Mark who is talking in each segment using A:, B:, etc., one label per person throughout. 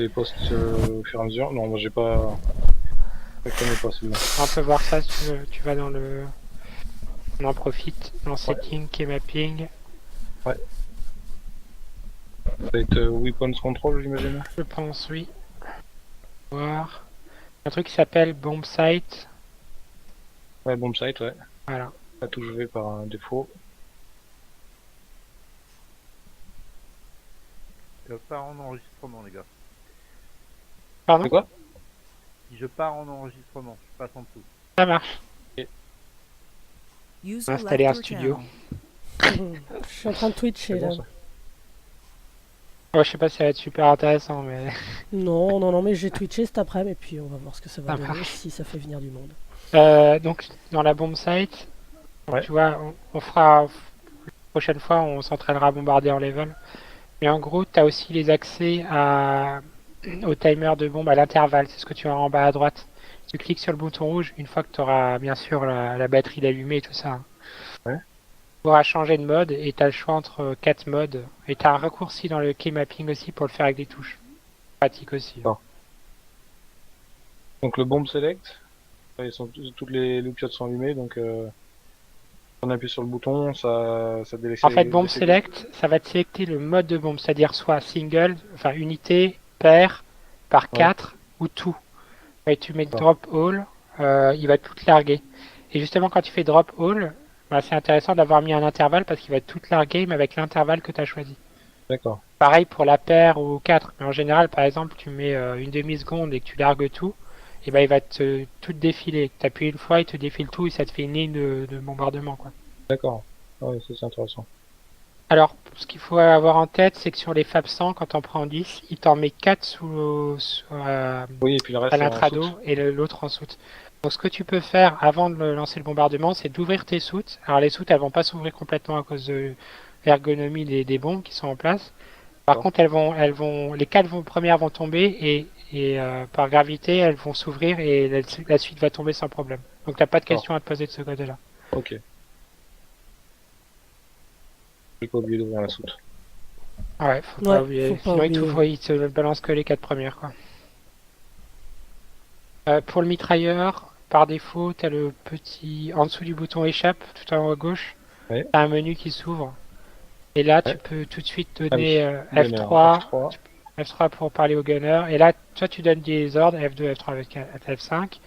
A: Les postes au fur et à mesure. Non, moi j'ai pas. Je connais pas celui-là.
B: On peut voir ça si tu veux. Tu vas dans le. On en profite dans
A: Ouais.
B: Setting, Key Mapping.
A: Ouais. Ça va être Weapons Control, j'imagine.
B: Je pense, oui. Voir. Un truc qui s'appelle Bomb Site.
A: Ouais, Bomb Site, ouais.
B: Voilà.
A: Pas tout joué par un défaut.
C: Je pars en enregistrement, les gars.
B: Pardon?
A: C'est quoi?
C: Si je pars en enregistrement, je passe en dessous.
B: Ça marche.
D: User
B: Installer
D: left
B: un
D: your
B: studio.
D: channel.
E: Je suis en train de twitcher
A: C'est bon
E: là.
A: ça.
B: Ouais, je sais pas si ça va être super intéressant, mais.
E: Non, non, non, mais j'ai twitché cet après-midi et puis on va voir ce que ça va
B: Ça
E: donner,
B: marche.
E: si ça fait venir du monde.
B: Donc, dans la bomb site, donc,
A: Ouais.
B: tu vois, on fera. La prochaine fois, on s'entraînera à bombarder en level. Mais en gros, tu as aussi les accès au timer de bombe à l'intervalle. C'est ce que tu as en bas à droite. Tu cliques sur le bouton rouge une fois que tu auras bien sûr la batterie d'allumée et tout ça.
A: Ouais.
B: Tu pourras changer de mode et tu as le choix entre 4 modes. Et tu as un raccourci dans le key mapping aussi pour le faire avec des touches. Pratique aussi.
A: Ah. Donc le Bomb Select, toutes les loupiottes sont allumées, donc on appuie sur le bouton, ça délaisse.
B: En fait, bomb select, ça va te sélecter le mode de bombe, c'est-à-dire soit single, enfin unité, pair, par 4 ou tout. Et tu mets drop all, il va tout larguer. Et justement, quand tu fais drop all, bah, c'est intéressant d'avoir mis un intervalle parce qu'il va tout larguer, mais avec l'intervalle que tu as choisi.
A: D'accord.
B: Pareil pour la paire ou 4, mais en général, par exemple, tu mets une demi-seconde et que tu largues tout, et ben il va tout défiler. Tu appuies une fois, il te défile tout et ça te fait une ligne de bombardement, quoi.
A: D'accord. Ouais, ça, c'est intéressant.
B: Alors, ce qu'il faut avoir en tête, c'est que sur les Fab 100, quand on prend 10, il t'en met 4
A: Oui, et puis le reste
B: à
A: c'est en
B: l'intrado
A: soute.
B: et l'autre en soute. Donc, ce que tu peux faire avant de lancer le bombardement, c'est d'ouvrir tes soutes. Alors, les soutes, elles vont pas s'ouvrir complètement à cause de l'ergonomie des bombes qui sont en place. Par
A: D'accord.
B: contre, les 4 premières vont tomber et par gravité, elles vont s'ouvrir et la suite va tomber sans problème. Donc, t'as pas de
A: D'accord.
B: questions à te poser de ce côté-là.
A: Ok. J'ai pas oublié d'ouvrir la soute.
B: Ouais, faut
E: Ouais,
B: pas oublier.
E: faut pas
B: Sinon,
E: oublier.
B: il te balance que les 4 premières, quoi. Pour le mitrailleur, par défaut, tu as le petit. En dessous du bouton échappe, tout en haut à gauche,
A: Ouais.
B: tu as un menu qui s'ouvre. Et là, tu
A: Ouais.
B: peux tout de suite
A: Ah oui.
B: donner
A: Gunner,
B: F3,
A: F3.
B: F3 pour parler au gunner. Et là, toi, tu donnes des ordres, F2, F3 avec F5.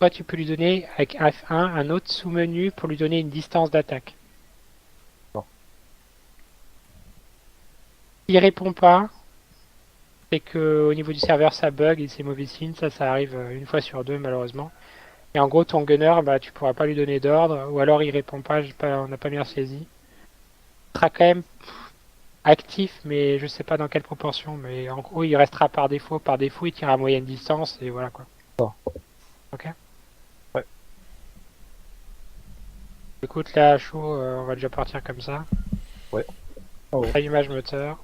B: Toi, tu peux lui donner avec F1 un autre sous-menu pour lui donner une distance d'attaque.
A: Bon.
B: S'il répond pas, c'est que au niveau du serveur ça bug et c'est mauvais signe, ça arrive une fois sur deux malheureusement. Et en gros ton gunner, bah tu pourras pas lui donner d'ordre, ou alors il répond pas, on n'a pas bien saisi. Il sera quand même actif, mais je sais pas dans quelle proportion, mais en gros il restera par défaut, il tire à moyenne distance et voilà quoi.
A: Bon.
B: Ok.
A: Ouais.
B: Écoute là à chaud, on va déjà partir comme ça.
A: Ouais. Oh.
B: Allumage moteur.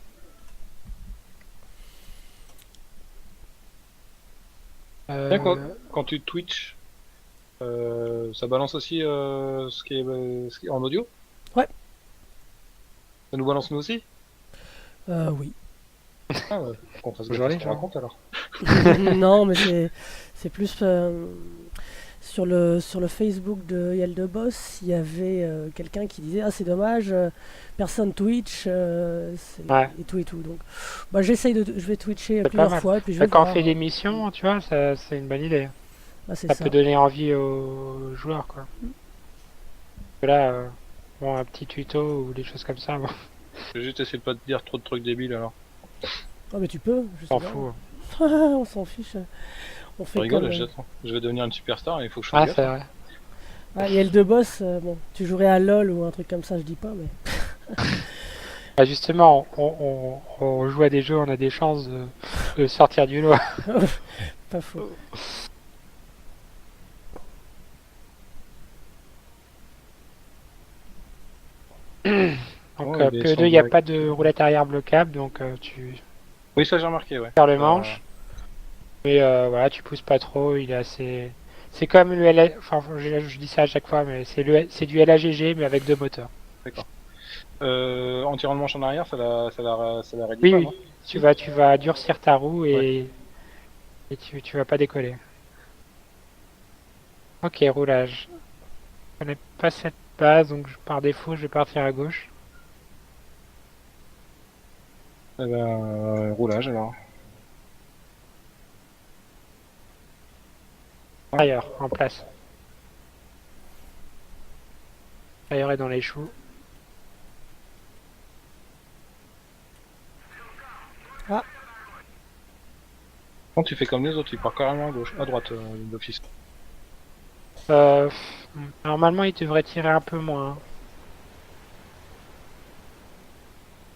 A: D'accord. Quand tu Twitch, ça balance aussi ce qui est en audio?
E: Ouais.
A: Ça nous balance nous aussi?
E: Oui.
A: Ah ouais. Qu'on fasse
B: Bonjour
A: gaffe à
B: les
A: ce qu'on
B: gens.
A: raconte alors.
E: Non, mais c'est plus sur le Facebook de Yel de Boss, il y avait quelqu'un qui disait ah c'est dommage, personne Twitch
B: Ouais.
E: et tout et tout. Donc bah je vais twitcher
B: C'est pas
E: plusieurs
B: mal.
E: fois et puis je vais
B: Quand on
E: voir.
B: fait des missions, tu vois, c'est une bonne idée.
E: Ah, c'est
B: Ça
E: ça.
B: peut donner envie aux joueurs, quoi. Là, bon, un petit tuto ou des choses comme ça, bon,
A: Je vais juste essayer de pas te dire trop de trucs débiles alors.
E: Ah mais tu peux. Je
B: on s'en
E: sais pas.
B: fout.
E: On s'en fiche. On
A: Je
E: fait
A: rigole,
E: comme.
A: j'attends. Je vais devenir une superstar et il faut que je fasse
B: Ah,
A: gaffe.
B: c'est vrai.
E: Ah, Yel de Boss, bon, tu jouerais à LoL ou un truc comme ça, je dis pas, mais.
B: Bah, justement, on joue à des jeux, on a des chances de sortir du lot.
E: Pas faux.
B: Donc,
A: Ouais, des
B: PE2,
A: sons
B: il n'y a
A: directs.
B: pas de roulette arrière bloquable, donc tu
A: Oui, ça j'ai remarqué, ouais.
B: perds le manche. Mais voilà, tu pousses pas trop, il est assez. C'est comme le LA... Enfin, je dis ça à chaque fois, mais c'est du LAGG, mais avec deux moteurs.
A: En tirant le manche en arrière, ça la réduit
B: Oui,
A: pas,
B: oui.
A: non?
B: Tu vas durcir ta roue et tu vas pas décoller. Ok, roulage. Je connais pas cette base, donc par défaut, je vais partir à gauche.
A: Eh ben, roulage alors.
B: Ailleurs, en place. Ailleurs est dans les choux.
A: Quand tu fais comme les autres, tu pars carrément à gauche, à droite d'office.
B: Euh, Normalement, il devrait tirer un peu moins.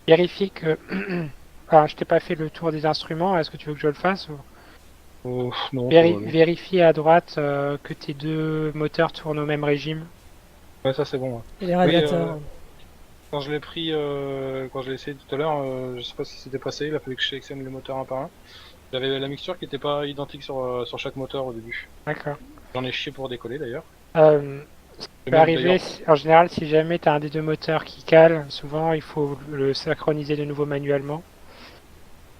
B: Vérifie que... Ah, je t'ai pas fait le tour des instruments, est-ce que tu veux que je le fasse ou...
A: Oh, non, ça va aller.
B: Vérifie à droite que tes deux moteurs tournent au même régime.
A: Ouais, ça c'est bon. Ouais.
E: Et les
A: Oui,
E: radiateurs.
A: quand je l'ai pris, quand je l'ai essayé tout à l'heure, je sais pas si c'était passé, il a fallu que je sélectionne les moteurs un par un. J'avais la mixture qui était pas identique sur chaque moteur au début.
B: D'accord.
A: J'en ai chié pour décoller d'ailleurs.
B: Ça
A: Et
B: peut
A: même
B: arriver,
A: d'ailleurs,
B: en général, si jamais tu as un des deux moteurs qui cale, souvent il faut le synchroniser de nouveau manuellement.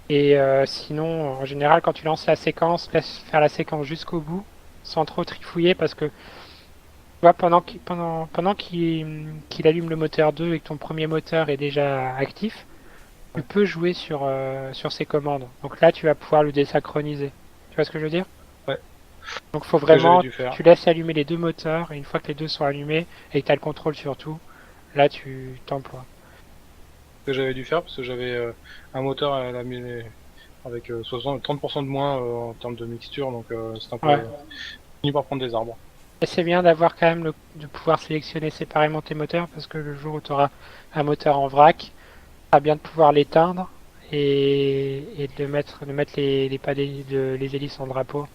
B: Et sinon, en général, quand tu lances la séquence, laisse faire la séquence jusqu'au bout, sans trop trifouiller, parce que tu vois, pendant qu'il allume le moteur 2 et que ton premier moteur est déjà actif, tu peux jouer sur ses commandes. Donc là, tu vas pouvoir le désynchroniser. Tu vois ce que je veux dire?
A: ouais,
B: Donc faut
A: ce que j'avais
B: vraiment,
A: dû faire.
B: tu laisses allumer les deux moteurs, et une fois que les deux sont allumés, et que tu as le contrôle sur tout, là tu t'emploies.
A: Ce que j'avais dû faire parce que j'avais un moteur à avec 30% de moins en termes de mixture, donc c'est un peu
B: Ouais.
A: fini par prendre des arbres.
B: Et c'est bien d'avoir quand même de pouvoir sélectionner séparément tes moteurs, parce que le jour où tu auras un moteur en vrac, ça sera bien de pouvoir l'éteindre et de mettre les padés, les hélices en drapeau.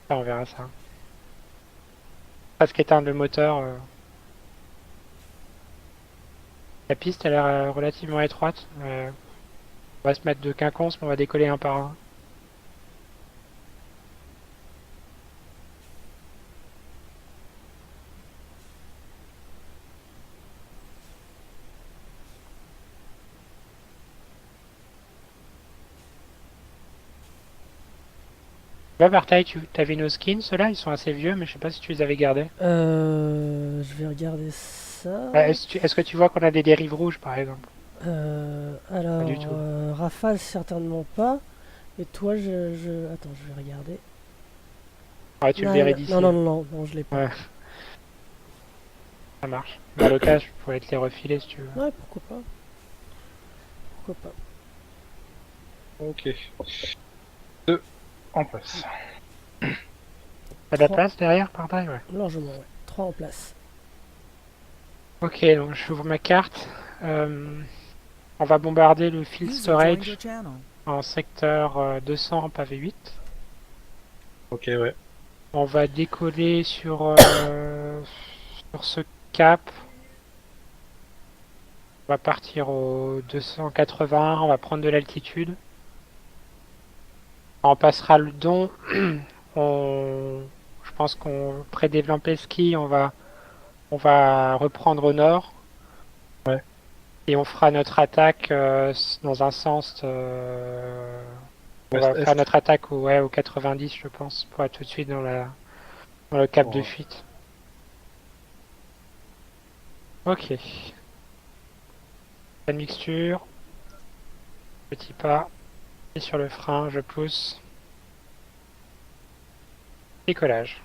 B: Ça, on verra ça. Parce qu'éteindre le moteur, la piste a l'air relativement étroite. On va se mettre de quinconce, mais on va décoller un par un. Là, Bartaï, tu avais nos skins, ceux-là, ils sont assez vieux, mais je sais pas si tu les avais gardés.
E: Je vais regarder ça.
B: Est-ce que tu vois qu'on a des dérives rouges, par exemple?
E: Alors,
B: du tout.
E: Rafale, certainement pas. Et toi, Attends, je vais regarder.
B: Ouais, tu le
E: Non,
B: verrais d'ici.
E: non, je l'ai pas.
B: Ouais, ça marche. Dans le cas, je pourrais te les refiler si tu veux.
E: Ouais, pourquoi pas. Pourquoi pas.
A: Ok. 2 en place.
B: T'as de la place derrière, Bartaï? Ouais.
E: Largement, ouais. 3 en place.
B: Ok, donc j'ouvre ma carte. On va bombarder le field storage en secteur 200 pavé 8.
A: Ok, ouais.
B: On va décoller sur ce cap. On va partir au 280, on va prendre de l'altitude. On passera le don. Je pense qu'on pré-développé ski, on va reprendre au nord.
A: Ouais.
B: Et on fera notre attaque dans un sens. On va
A: Ouest-est.
B: faire notre attaque au 90, je pense, pour être tout de suite dans le cap de
A: Ouais.
B: fuite. Ok. La mixture. Petit pas. Et sur le frein, je pousse. Décollage.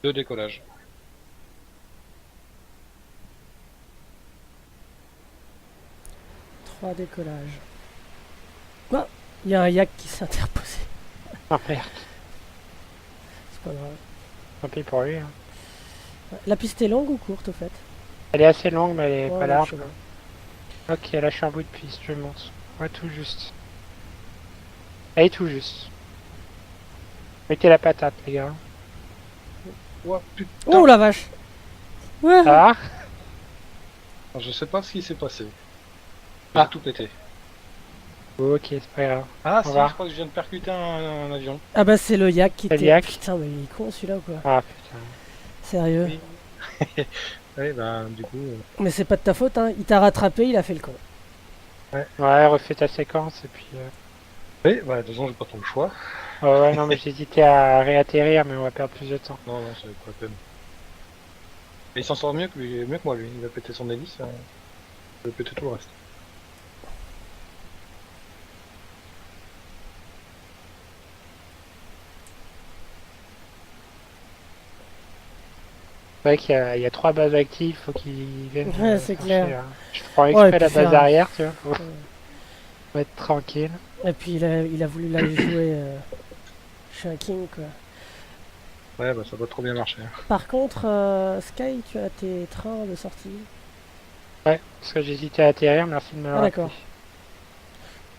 A: Deux décollages.
E: 3 décollages. Ah, il y a un yak qui s'est interposé.
B: Ah merde.
E: C'est pas grave.
B: Tant pis pour lui. Hein.
E: La piste est longue ou courte au fait?
B: Elle est assez longue, mais elle est
E: Ouais,
B: pas
E: non,
B: large.
E: je sais pas.
B: Ok, là je suis en bout de piste, je monte. Ouais, tout juste. Elle est tout juste. Mettez la patate, les gars.
A: Ouah, putain.
E: Oh la vache! Ouais!
B: Ça va?
A: Je sais pas ce qui s'est passé. J'ai
B: Ah.
A: tout pété.
B: Ok, c'est pas grave.
A: Ah
B: Au
A: si,
B: revoir.
A: je crois que je viens de percuter un avion.
E: Ah bah c'est le yak qui
B: C'est le
E: était.
B: yak.
E: Putain, mais il est con celui-là quoi.
B: Ah putain.
E: Sérieux.
A: Oui. Ouais, bah du coup...
E: Mais c'est pas de ta faute, hein. Il t'a rattrapé, il a fait le con.
B: Ouais, refais ta séquence et puis...
A: Oui, bah de toute façon, j'ai pas trop le choix.
B: Ouais, ouais, non, mais j'hésitais à réatterrir, mais on va perdre plus de temps.
A: Non, non, c'est pas la peine. Et il s'en sort mieux mieux que moi, lui. Il va péter son hélice, il va péter tout le reste.
B: C'est vrai qu'il y a 3 bases actives, faut qu'ils viennent.
E: Ouais, c'est
B: chercher,
E: clair.
B: Je prends
E: Ouais,
B: exprès
E: et puis
B: la base
E: faire-
B: arrière, tu vois, faut être tranquille.
E: Et puis il a voulu l'aller jouer chez un king quoi.
A: Ouais, bah ça va trop bien marcher.
E: Par contre, Sky, tu as tes trains de sortie.
B: Ouais, parce que j'hésitais à atterrir, merci de me le
E: Ah
B: rappeler.
E: d'accord.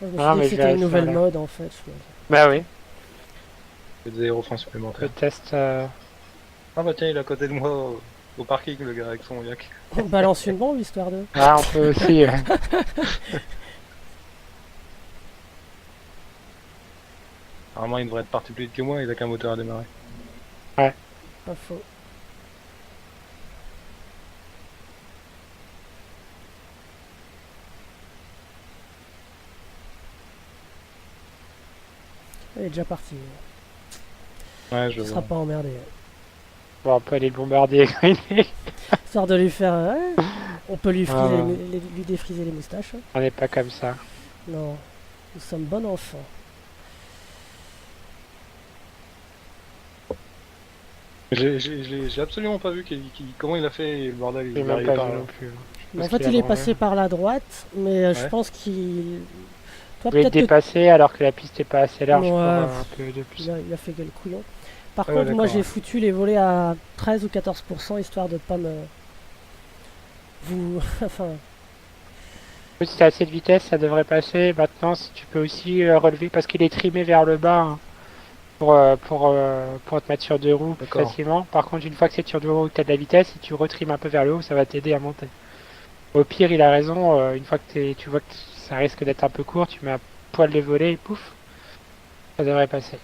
E: Moi, je me
B: Ah,
E: suis dit
B: mais
E: que
B: je
E: c'était une
B: vérifie,
E: nouvelle
B: voilà.
E: mode en fait.
B: Bah oui,
A: Il y a des aérofreins
B: le
A: supplémentaires.
B: test...
A: Ah bah tiens, il est à côté de moi au parking, le gars, avec son yak.
E: On balance une bombe histoire de.
B: Ah, on peut aussi...
A: Normalement, il devrait être parti plus vite que moi, il a qu'un moteur à démarrer.
E: Pas faux. Il est déjà parti.
A: Ouais,
E: Il sera pas emmerdé.
B: Bon, on peut aller le bombarder quand il est...
E: Histoire de lui faire. On peut lui, friser
B: Ah.
E: lui défriser les moustaches. Hein.
B: On n'est pas comme ça.
E: Non. Nous sommes bons enfants.
A: J'ai absolument pas vu comment il a fait le bordel.
B: J'ai
A: Il
B: même
A: arrive
B: pas
A: par
B: vu
A: là.
B: non plus.
E: Mais en
B: Parce
E: fait,
B: qu'il a
E: il est
B: branlé.
E: passé par la droite, mais je
A: Ouais.
E: pense qu'il. Toi,
B: Il voulait te
E: peut-être que
B: dépasser alors que la piste n'est pas assez large pour
E: Ouais.
B: un peu de plus.
E: il a fait que le couillon. Par
A: Ouais,
E: contre, moi,
A: d'accord,
E: j'ai
A: ouais.
E: foutu les volets à 13 ou 14% histoire de pas me. Vous. Enfin.
B: Si t'as assez de vitesse, ça devrait passer. Maintenant, si tu peux aussi relever, parce qu'il est trimé vers le bas hein, pour te mettre sur deux roues plus
A: D'accord.
B: facilement. Par contre, une fois que c'est sur deux roues, que tu as de la vitesse, si tu retrimes un peu vers le haut, ça va t'aider à monter. Au pire, il a raison. Une fois que tu vois que ça risque d'être un peu court, tu mets un poil de volet et pouf, ça devrait passer.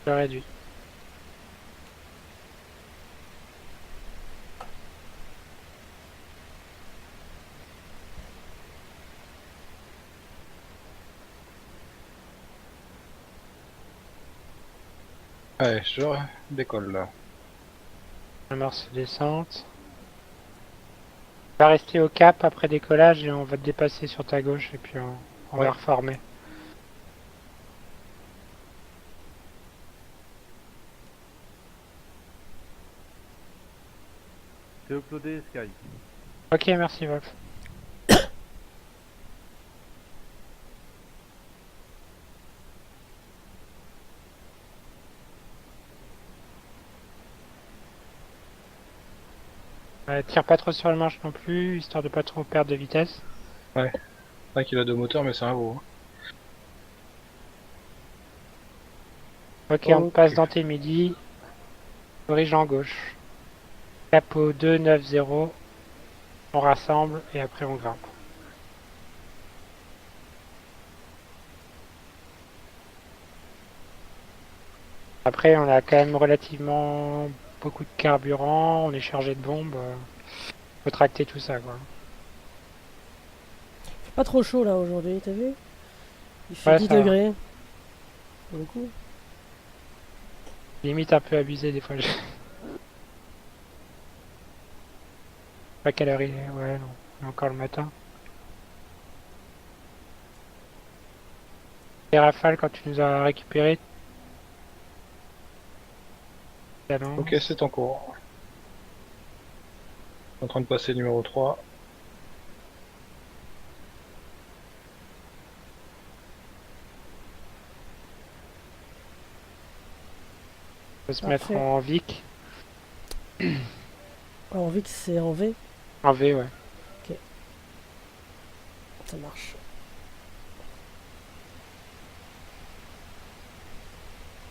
B: Je réduis.
A: Ouais, je décolle là.
B: Amorce descente. On va rester au cap après décollage et on va te dépasser sur ta gauche et puis on
A: Ouais.
B: va reformer.
C: C'est uploadé Sky.
B: Ok, merci Wolf. Tire pas trop sur le manche non plus, histoire de pas trop perdre de vitesse.
A: C'est vrai qu'il a deux moteurs, mais c'est un gros.
B: Ok, on
A: Ok.
B: passe dans tes midis. Dirigeant gauche. Capot 290. On rassemble et après on grimpe. Après, on a quand même relativement beaucoup de carburant, on est chargé de bombes. Faut tracter tout ça, quoi.
E: Il fait pas trop chaud là aujourd'hui, t'as vu? Il fait
B: Ouais,
E: 10
B: ça va.
E: degrés. Pour le coup.
B: Limite un peu abusé des fois. Pas quelle heure il est, ouais, non. Il est encore le matin. Et Rafale, quand tu nous as récupéré.
A: Ok, c'est en cours. En train de passer numéro 3.
B: Faut se
E: Parfait.
B: mettre en VIC.
E: En V, c'est en V.
B: En V, ouais.
E: Ça marche.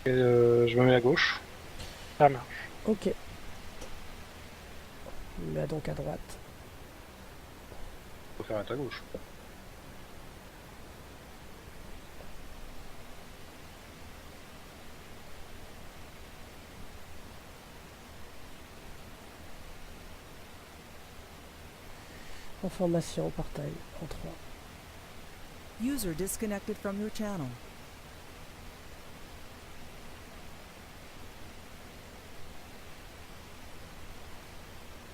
A: Et je me mets à gauche.
B: Ça marche.
E: Ok. On met donc à droite.
A: Faut faire être à gauche.
E: Information, portail, en 3.
D: User disconnected from your channel.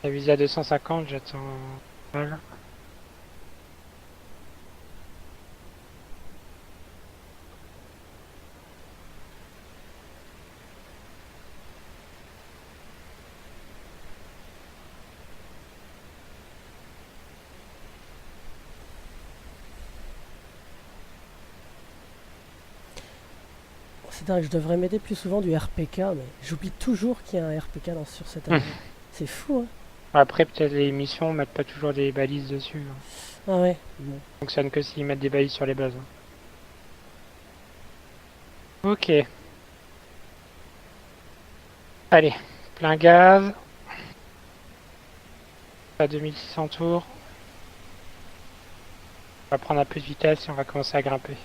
B: La visée à 250, j'attends. Voilà.
E: C'est dingue, je devrais m'aider plus souvent du RPK, mais j'oublie toujours qu'il y a un RPK sur cette avion. C'est fou, hein.
B: Après, peut-être les missions mettent pas toujours des balises dessus.
E: Ah ouais. Bon.
B: Ça fonctionne que s'ils mettent des balises sur les bases. Ok. Allez, plein gaz. À 2600 tours. On va prendre un peu de vitesse et on va commencer à grimper.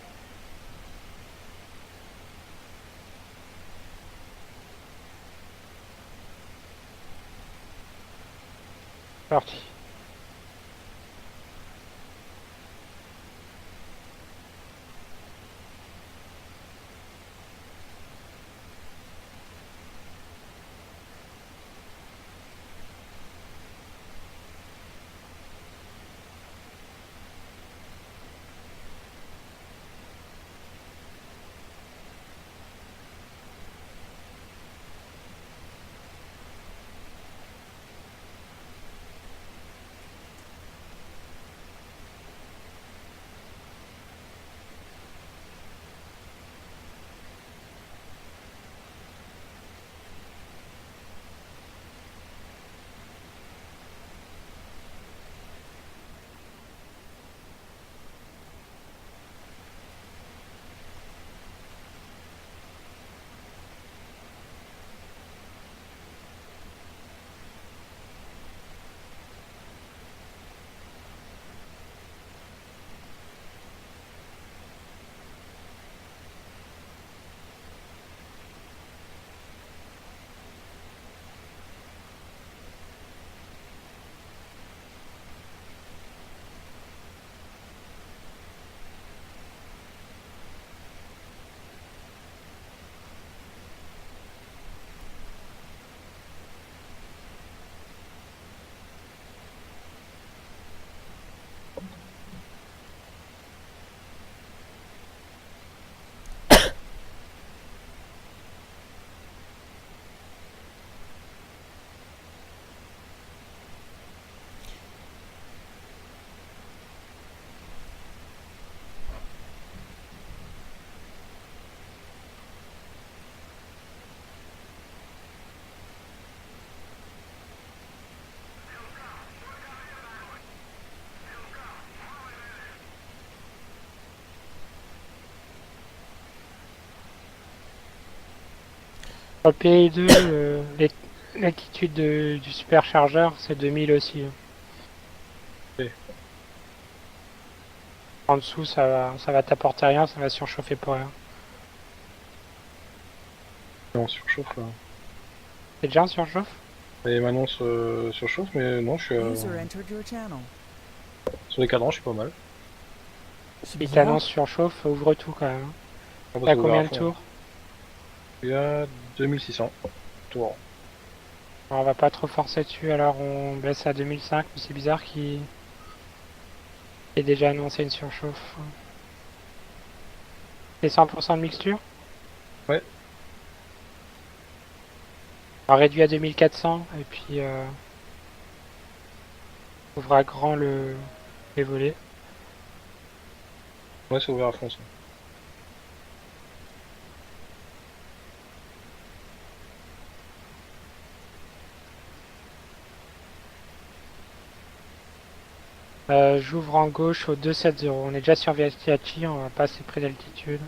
B: Parti. Sur le PI2, l'altitude du superchargeur, c'est 2000 aussi.
A: Ok.
B: En dessous, ça va t'apporter rien, ça va surchauffer pour rien.
A: Non, surchauffe là.
B: C'est déjà un surchauffe?
A: Et m'annonce surchauffe, mais non, je suis
D: User entered your channel.
A: sur les cadrans, je suis pas mal.
E: C'est
B: Il
E: bizarre.
B: t'annonce surchauffe, ouvre tout quand même.
A: Ah, bah,
B: T'as
A: c'est ouvert
B: combien
A: à
B: de
A: fond,
B: tours?
A: hein. Il y a 2600 tours.
B: On va pas trop forcer dessus, alors on baisse à 2005, mais c'est bizarre qu'il ait déjà annoncé une surchauffe. C'est 100% de mixture?
A: Ouais.
B: On réduit à 2400 et puis ouvre à grand les volets.
A: Ouais, c'est ouvert à fond ça.
B: J'ouvre en gauche au 270. On est déjà sur Viatiachi, on va pas assez près d'altitude.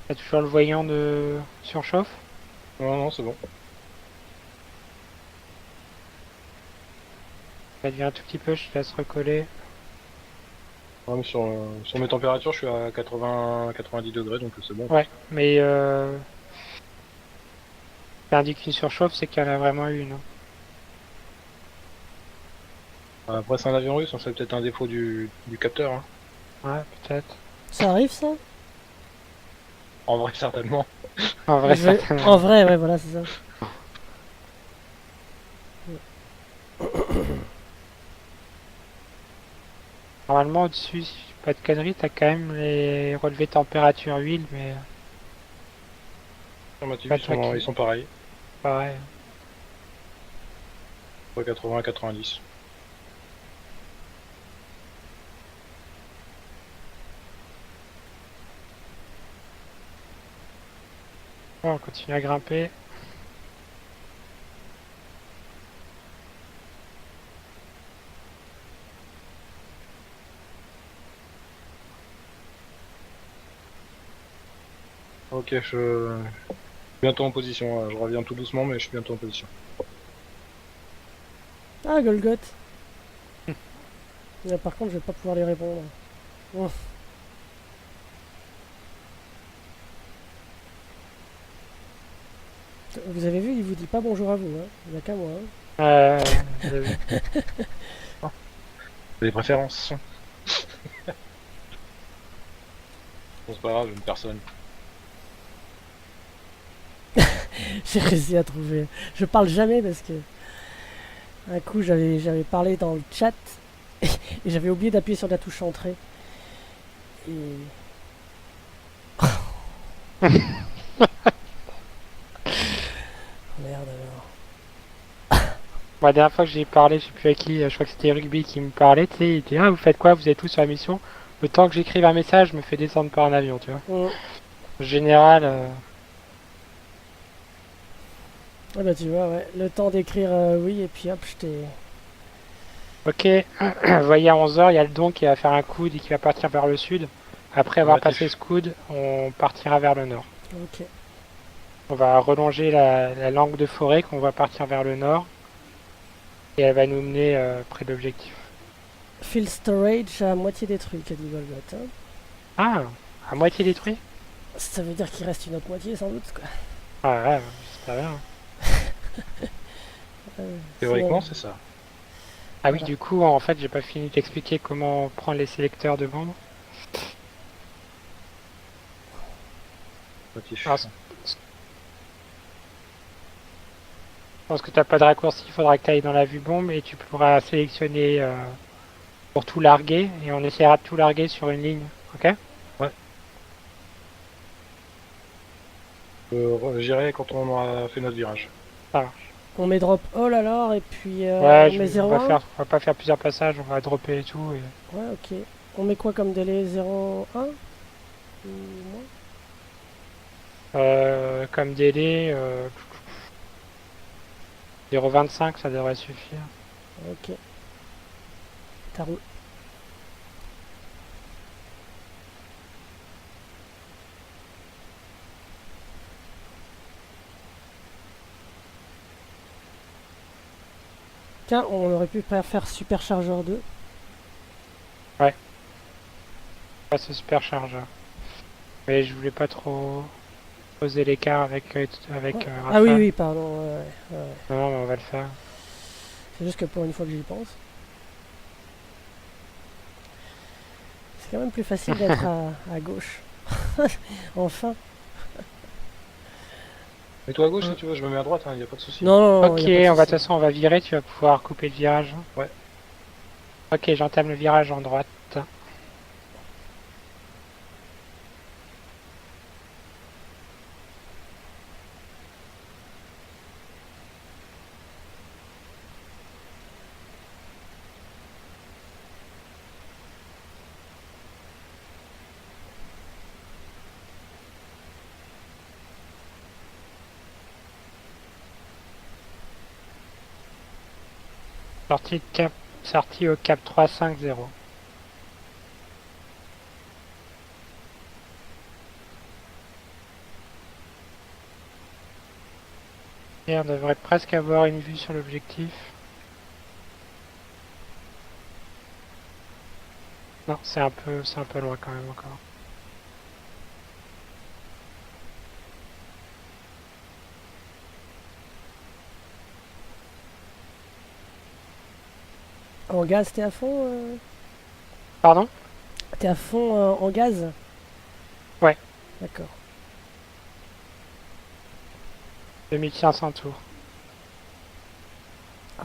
B: T'as toujours le voyant de surchauffe?
A: Non, non, c'est bon.
B: Ça devient un tout petit peu, je te laisse recoller.
A: Ouais, mais sur mes températures, je suis à 90 degrés, donc c'est bon.
B: Ouais, mais ça indique une surchauffe, c'est qu'il y en a vraiment une.
A: Après, c'est un avion russe, donc c'est peut-être un défaut du capteur. Hein.
B: Ouais, peut-être.
E: Ça arrive ça?
A: En vrai, certainement.
B: En vrai,
E: Je vais-
B: certainement.
E: En vrai, ouais, voilà, c'est ça.
B: Normalement, au-dessus, si je dis pas de conneries, t'as quand même les relevés température huile, mais
A: Sur ma TV,
B: Pas toi qui-
A: ils sont pareils.
B: pareil.
A: Entre 80 et 90.
B: Bon, on continue à grimper.
A: Ok, je suis bientôt en position. Je reviens tout doucement, mais je suis bientôt en position.
E: Ah, Golgoth. Là, par contre, je vais pas pouvoir les répondre. Oh. Vous avez vu, il vous dit pas bonjour à vous, hein. Il n'y a qu'à moi. Hein.
B: Euh,
A: J'ai des préférences. Bon, c'est pas grave, j'ai une personne.
E: J'ai réussi à trouver. Je parle jamais parce que un coup j'avais parlé dans le chat et j'avais oublié d'appuyer sur la touche entrée. Et merde alors.
B: La dernière fois que j'ai parlé, je sais plus avec qui, je crois que c'était Rugby qui me parlait, tu sais, il était, ah, vous faites quoi, vous êtes tous sur la mission? Le temps que j'écrive un message, je me fais descendre par un avion, tu vois.
E: Mm.
B: En général,
E: Ah bah tu vois, ouais. Le temps d'écrire oui et puis hop, je t'ai.
B: ok, vous voyez à 11 h, il y a le don qui va faire un coude et qui va partir vers le sud. Après avoir
A: Relatif.
B: passé ce coude, on partira vers le nord.
E: Ok.
B: On va relonger la langue de forêt, qu'on va partir vers le nord. Et elle va nous mener près de l'objectif.
E: Field storage à moitié détruit, qu'a dit Golgoth. Hein.
B: Ah, à moitié détruit?
E: Ça veut dire qu'il reste une autre moitié sans doute quoi.
B: Ah ouais, c'est pas bien.
A: Théoriquement,
E: Sinon-
A: c'est ça.
B: Ah oui,
E: Voilà.
B: du coup, en fait, j'ai pas fini d'expliquer comment prendre les sélecteurs de membres.
A: Relatif.
B: Alors, je pense que t'as pas de raccourci, il faudra que tu ailles dans la vue bombe et tu pourras sélectionner pour tout larguer et on essaiera de tout larguer sur une ligne, ok?
A: J'irai quand on aura fait notre virage.
E: On met drop all alors et puis
B: Ouais,
E: on met
B: on
E: 0,1.
B: va pas faire plusieurs passages, on va dropper et tout. Et...
E: Ouais, ok. On met quoi comme délai 0,1 ou moins
B: Comme délai, 0,25 ça devrait suffire.
E: Ok. Ça roule. Tiens, on aurait pu faire superchargeur 2.
B: Pas ce superchargeur. Mais je voulais pas trop poser l'écart avec,
E: Ouais. Ah
B: Raphaël.
E: oui, oui, pardon. Ouais, ouais, ouais.
B: Non, mais on va le faire.
E: C'est juste que pour une fois que j'y pense. C'est quand même plus facile d'être à gauche. Enfin.
A: Mets-toi à gauche si tu veux, je me mets à droite, y a pas de souci.
E: Non, non, non,
B: Ok,
E: y a pas de
B: on va de
E: souci.
B: toute façon on va virer, tu vas pouvoir couper le virage.
A: Ouais.
B: Ok, j'entame le virage en droite. Sortie au cap 350. Et on devrait presque avoir une vue sur l'objectif. Non, c'est un peu loin quand même encore.
E: En gaz, t'es à fond
B: Pardon?
E: T'es à fond en gaz?
B: Ouais.
E: D'accord.
B: 2500 tours.
E: Ah.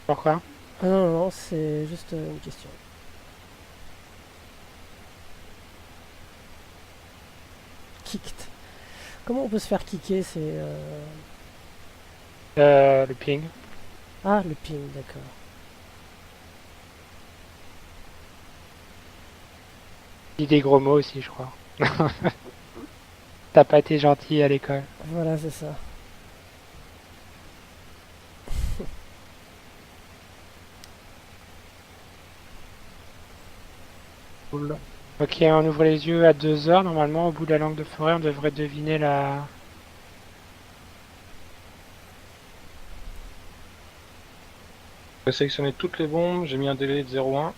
B: Pourquoi?
E: Ah non, non, non, c'est juste une question. Kicked. Comment on peut se faire kicker? C'est.
B: Le ping.
E: Ah, le ping, d'accord.
B: Dis des gros mots aussi, je crois. T'as pas été gentil à l'école.
E: Voilà, c'est ça.
A: Cool.
B: Ok, on ouvre les yeux à 2 heures. Normalement, au bout de la langue de forêt, on devrait deviner la...
A: J'ai sélectionné toutes les bombes, j'ai mis un délai de 0,1.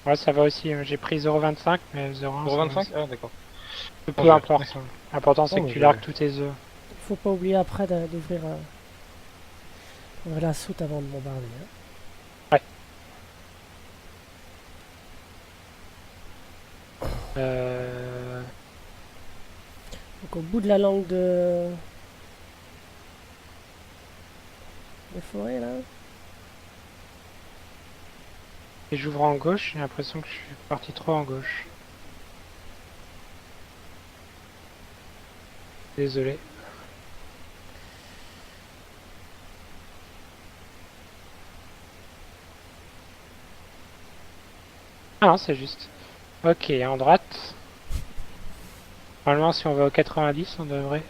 B: Ouais, ça va aussi. J'ai pris 0,25, mais 0,1, ça va
A: 0,25
B: aussi.
A: Ah d'accord.
B: Peu importe. L'important, c'est
A: Oh,
B: que
A: mais
B: tu
A: je-
B: largues tous tes œufs.
E: Faut pas oublier après d'ouvrir la soute avant de bombarder. Hein.
B: Euh...
E: Donc au bout de la langue de forêt là.
B: Et j'ouvre en gauche, j'ai l'impression que je suis parti trop en gauche. Désolé. Ah non, c'est juste. Ok, en droite. Normalement, si on va au 90, on devrait...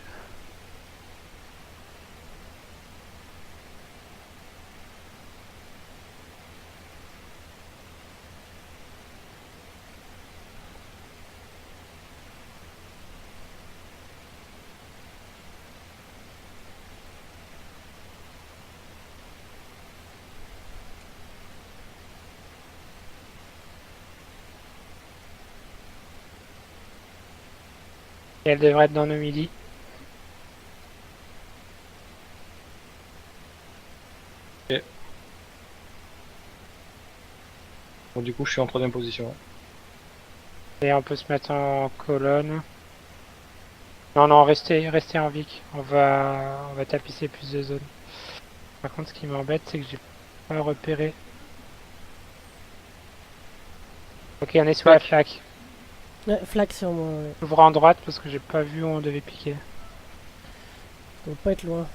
B: Et elle devrait être dans nos midis.
A: Bon, du coup, je suis en troisième position.
B: Et on peut se mettre en colonne. Non, non, restez en Vic. On va tapisser plus de zones. Par contre, ce qui m'embête, c'est que j'ai pas repéré. Ok, on est sur la flaque.
E: Ouais, flaque sur moi, ouais.
B: J'ouvre en droite parce que j'ai pas vu où on devait piquer.
E: Ça doit pas être loin.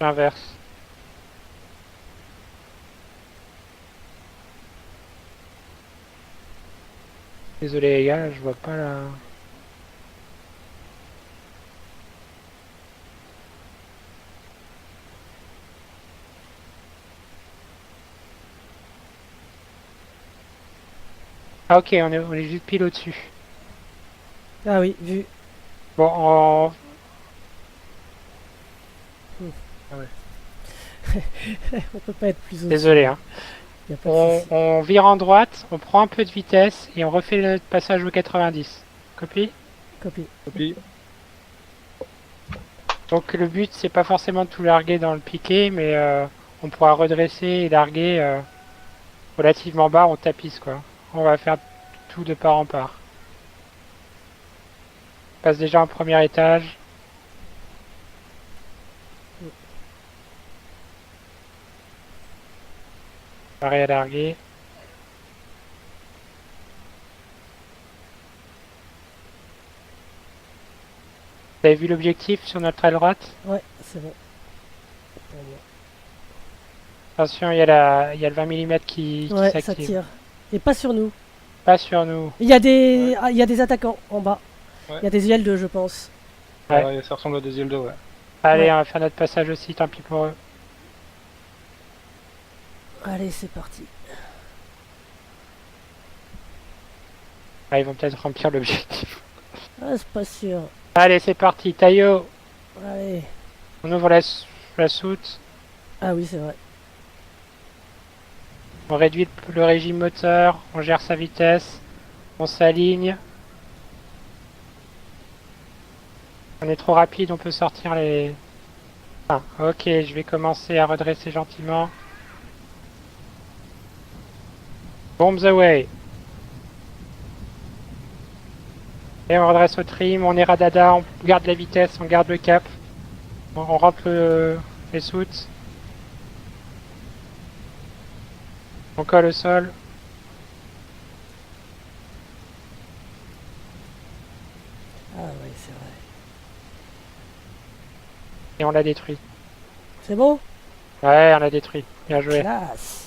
B: L'inverse. Désolé les gars, je vois pas la... Ah ok, on est juste pile au-dessus.
E: Ah oui, vu.
B: Bon,
E: On peut pas être plus au-dessus.
B: désolé, hein.
E: Y a pas de souci.
B: On vire en droite, on prend un peu de vitesse et on refait le passage au 90. Copie?
E: Copie.
A: Copie.
B: Donc le but c'est pas forcément de tout larguer dans le piqué, mais on pourra redresser et larguer relativement bas, on tapisse quoi. On va faire tout de part en part. On passe déjà en premier étage. Pareil à larguer. Vous avez vu l'objectif sur notre aile droite?
E: Ouais, c'est bon. Pour moi.
B: Attention, il y a le 20 mm qui
E: Ouais, ça
B: s'active.
E: tire. Et pas sur nous.
B: Pas sur nous.
E: Il y a des, il y a des attaquants en bas.
A: Ouais.
E: Il y a des IL-2, je pense.
B: Ouais.
A: Ouais, ça ressemble à des îles d'eau, ouais.
B: Allez,
E: Ouais.
B: on va faire notre passage aussi, tant pis pour eux.
E: Allez, c'est parti.
B: Ah, ils vont peut-être remplir l'objectif.
E: Ah, c'est pas sûr.
B: Allez, c'est parti, Taillot.
E: Allez.
B: On ouvre la soute.
E: Ah oui, c'est vrai.
B: On réduit le régime moteur. On gère sa vitesse. On s'aligne. On est trop rapide, on peut sortir les... Ah, ok, je vais commencer à redresser gentiment. Bombs away. Et on redresse au trim, on est radada, on garde la vitesse, on garde le cap. On rentre les soutes. On colle au sol.
E: Ah oui, c'est vrai.
B: Et on l'a détruit.
E: C'est bon?
B: Ouais, on l'a détruit. Bien joué.
E: Classe.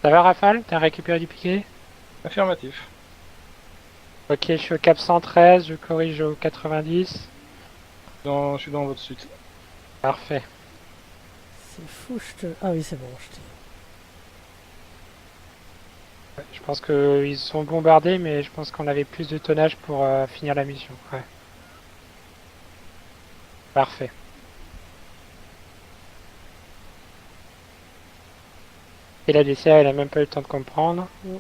B: Ça va, Rafale? T'as récupéré du piqué?
A: Affirmatif.
B: Ok, je suis au cap 113, je corrige au 90.
A: Je suis dans votre suite.
B: Parfait.
E: C'est fou, je te... Ah oui, c'est bon, je te...
B: Ouais, je pense qu'ils sont bombardés, mais je pense qu'on avait plus de tonnage pour finir la mission. Ouais. Parfait. Et la DCA, elle a même pas eu le temps de comprendre.
E: Mm.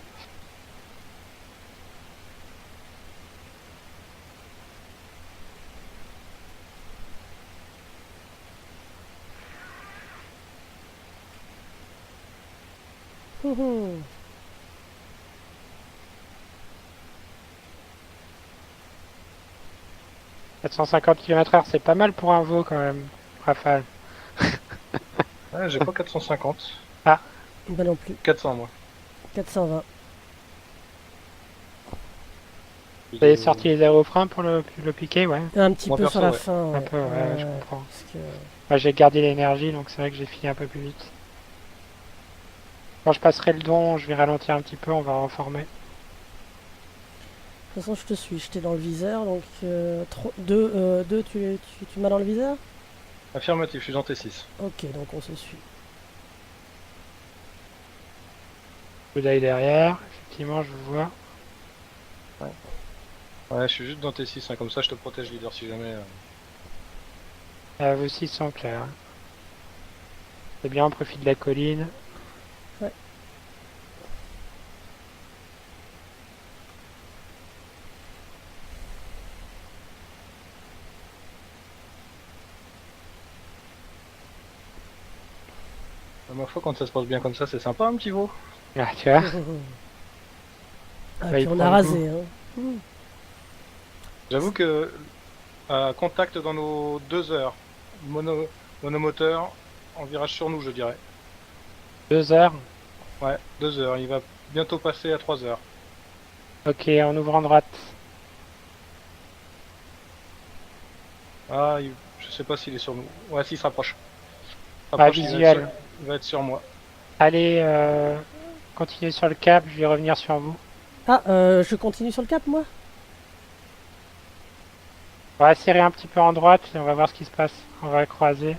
E: Houhou.
B: 450 km/h, c'est pas mal pour un veau quand même, Rafale.
A: Ouais, j'ai pas 450.
E: Bah non plus.
A: 400, moi.
E: 420.
B: Vous avez sorti les aérofreins pour le piqué, ouais.
E: Un petit
A: Moi,
E: peu
A: perso,
E: sur la
A: ouais.
E: fin.
B: Un peu, ouais, je comprends.
E: Parce que...
B: Moi, j'ai gardé l'énergie, donc c'est vrai que j'ai fini un peu plus vite. Quand je passerai le don, je vais ralentir un petit peu, on va reformer.
E: De toute façon, je te suis. J'étais dans le viseur, donc... Deux, tu m'as dans le viseur?
A: Affirmatif, je suis dans T6.
E: Ok, donc on se suit.
B: Coup d'œil derrière, effectivement, je vous vois.
A: Ouais, je suis juste dans T6, hein, comme ça je te protège, leader, si jamais.
B: Vos sites sont clairs. C'est bien, on profite de la colline.
E: Ouais.
A: Ma foi, quand ça se passe bien comme ça, c'est sympa, un petit veau.
B: Ah, tu vois.
E: Ah,
B: Bah,
E: puis
B: il
E: on
B: prend
E: a
B: le
E: rasé, hein.
A: J'avoue que contact dans nos 2 heures. Monomoteur en virage sur nous, je dirais.
B: 2 heures.
A: Ouais, 2 heures. Il va bientôt passer à 3 heures.
B: Ok, on ouvre en droite.
A: Ah, je sais pas s'il est sur nous. Ouais, s'il se rapproche.
B: Ah, visuel.
A: Il va être sur moi.
B: Allez, continuez sur le cap, je vais revenir sur vous.
E: Ah, je continue sur le cap, moi?
B: On va serrer un petit peu en droite et on va voir ce qui se passe. On va croiser.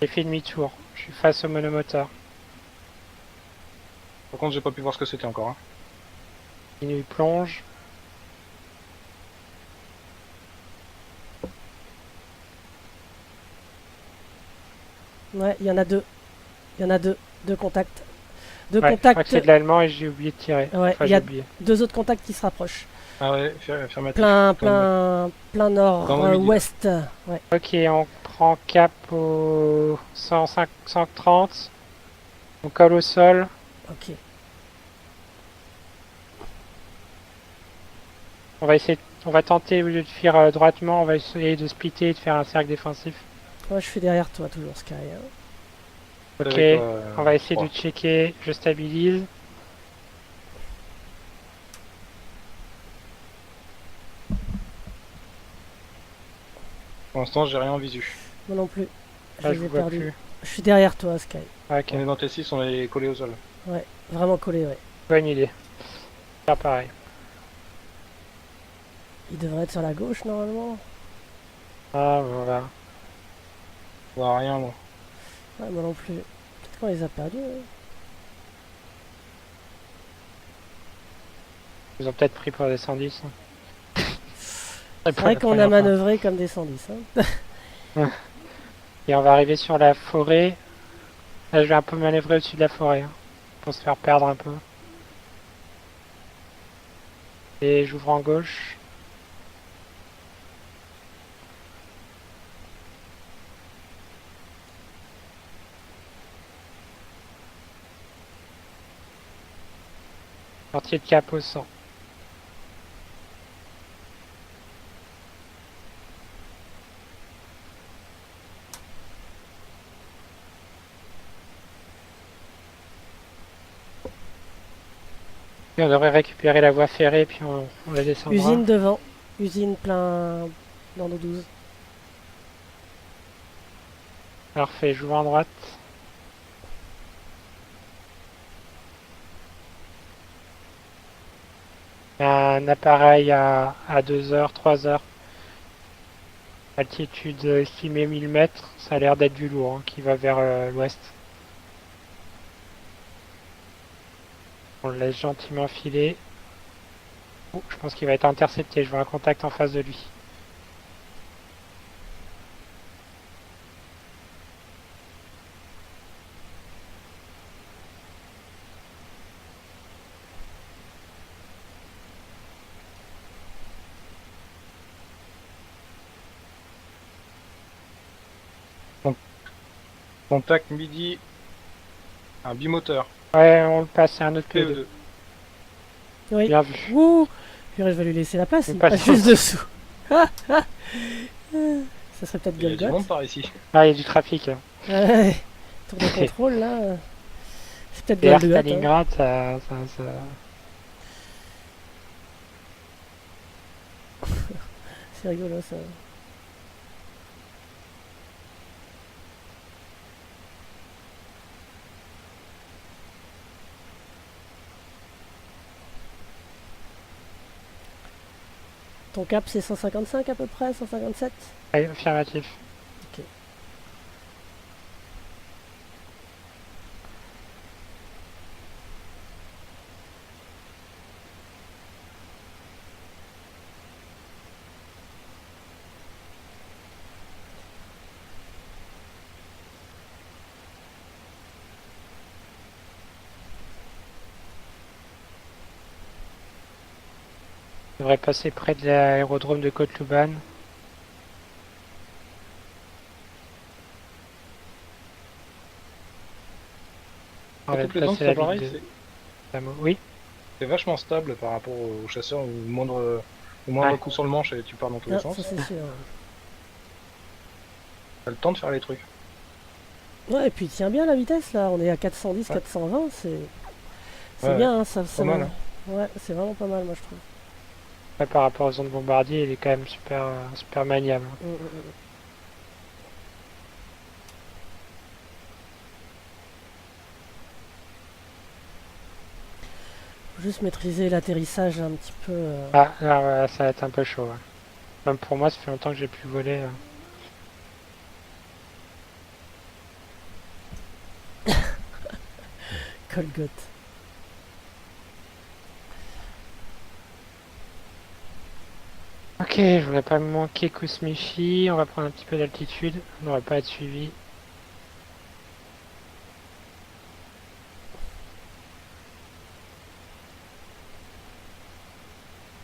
B: J'ai fait demi-tour. Je suis face au monomoteur.
A: Par contre, j'ai pas pu voir ce que c'était encore. Hein.
B: Il plonge.
E: Ouais, il y en a deux. Il y en a deux. Deux contacts. Deux
B: Ouais, je crois que
E: contacts.
B: c'est de l'allemand et j'ai oublié de tirer.
E: Ouais,
B: Enfin,
E: il y
B: j'ai
E: a
B: oublié.
E: deux autres contacts qui se rapprochent.
A: Ah ouais, affirmatif.
E: Plein nord,
A: Dans le midi.
E: ouest. Ouais.
B: Ok, on prend cap au 105, 130. On colle au sol.
E: Ok.
B: On va tenter, au lieu de fuir droitement, on va essayer de splitter et de faire un cercle défensif.
E: Moi, je suis derrière toi, toujours, Sky. Hein.
B: Ok,
A: Avec,
B: on va essayer de
A: 3.
B: checker. Je stabilise.
A: Pour l'instant, j'ai rien en visu.
E: Moi non plus. Je
B: Là,
E: les
B: je
E: ai
B: vous vois
E: perdus.
B: plus.
E: Je suis derrière toi, Sky.
B: Ok,
A: On est dans T6, on est collé au sol.
E: Ouais, vraiment collé, ouais.
B: bonne idée. Faire pareil.
E: Il devrait être sur la gauche, normalement.
B: Ah, voilà.
A: On voit rien, moi.
E: Ouais, moi non plus. Peut-être qu'on les a perdus. Ouais.
B: Ils ont peut-être pris pour des 110. hein.
E: C'est vrai qu'on a manœuvré comme des 110. Hein.
B: Et on va arriver sur la forêt. Là, je vais un peu manœuvrer au-dessus de la forêt. Hein, pour se faire perdre un peu. Et j'ouvre en gauche. Sortie de cap au 100. Et on devrait récupérer la voie ferrée puis on la descendra.
E: Usine devant. Usine plein dans nos 12.
B: Parfait, j'ouvre en droite. Un appareil à 2 heures, 3 heures. Altitude estimée 1000 mètres. Ça a l'air d'être du lourd hein, qui va vers l'ouest. On le laisse gentiment filer. Oh, je pense qu'il va être intercepté. Je vois un contact en face de lui.
A: Contact midi. Un bimoteur.
B: Ouais, on le passe. C'est un autre PE2.
A: PE2.
E: Oui.
B: Bien vu.
E: Ouh. Purée, je vais lui laisser la place.
B: Il
E: Il
B: passe
E: passe juste dessous. Ça serait peut-être
A: Il y a du
E: Golgoth.
A: monde par ici.
B: Ah, il y a du trafic. Hein.
E: Ouais. Tour de contrôle, là. C'est peut-être
B: Et à
E: Golgoth. Hein.
B: Stalingrad, ça...
E: C'est rigolo, ça. Ton cap, c'est 155 à peu près, 157?
B: Ouais, affirmatif.
E: Ok.
B: On devrait passer près de l'aérodrome de Kotlouban. On va
A: Toutes les zones
B: placer la
A: sont pareilles,
B: ligne de
A: c'est
B: Samo. Oui,
A: c'est vachement stable par rapport aux chasseurs où au moindre
B: Ouais.
A: coup sur le manche et tu pars dans tous les
E: Ah,
A: sens.
E: ça c'est sûr.
A: T'as le temps de faire les trucs.
E: Ouais, et puis il tient bien la vitesse là, on est à 410,
A: Ouais.
E: 420, c'est
A: Ouais,
E: bien, hein, ça
A: pas mal,
E: va. Ouais, c'est vraiment pas mal, moi je trouve.
B: ouais, par rapport aux zones bombardiers, il est quand même super maniable.
E: juste maîtriser l'atterrissage un petit peu.
B: Ah, là, ouais, ça va être un peu chaud. Ouais. Même pour moi, ça fait longtemps que j'ai pu voler.
E: Colgotte.
B: Ok, je voudrais pas me manquer Kusmichi. On va prendre un petit peu d'altitude. On devrait pas être suivi.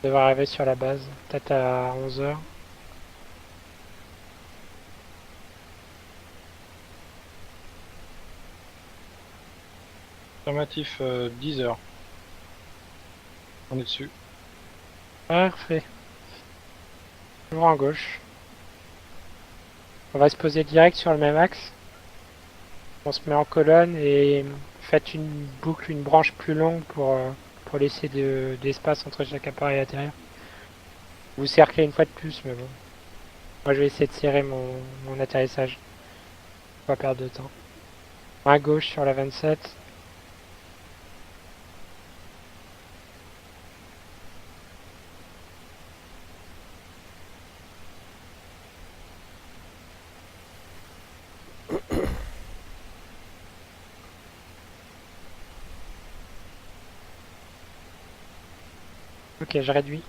B: On devrait arriver sur la base, peut-être à 11h.
A: Affirmatif, 10h. On est dessus.
B: Parfait. Toujours en gauche. On va se poser direct sur le même axe. On se met en colonne et faites une boucle, une branche plus longue pour laisser d'espace entre chaque appareil atterrir. Vous cerclez une fois de plus, mais bon. Moi je vais essayer de serrer mon atterrissage. Pas perdre de temps. À gauche sur la 27. Ok, je réduis.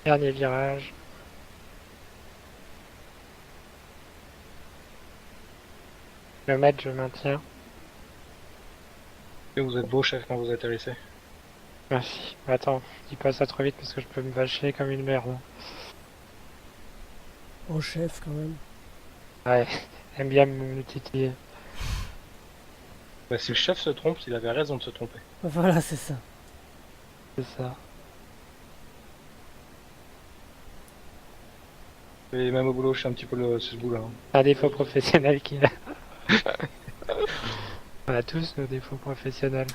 B: Dernier virage. Le mètre, je maintiens.
A: Et vous êtes beau, chef, quand vous atterrissez.
B: Merci. Attends, dis pas ça trop vite parce que je peux me vacher comme une merde.
E: Au chef, quand même.
B: Ouais, aime bien me titiller.
A: Bah, si le chef se trompe, il avait raison de se tromper.
E: Voilà, c'est ça.
B: C'est ça.
A: Et même au boulot, je fais un petit peu ce boulot. Hein.
B: C'est un défaut professionnel qu'il a. On a tous nos défauts professionnels.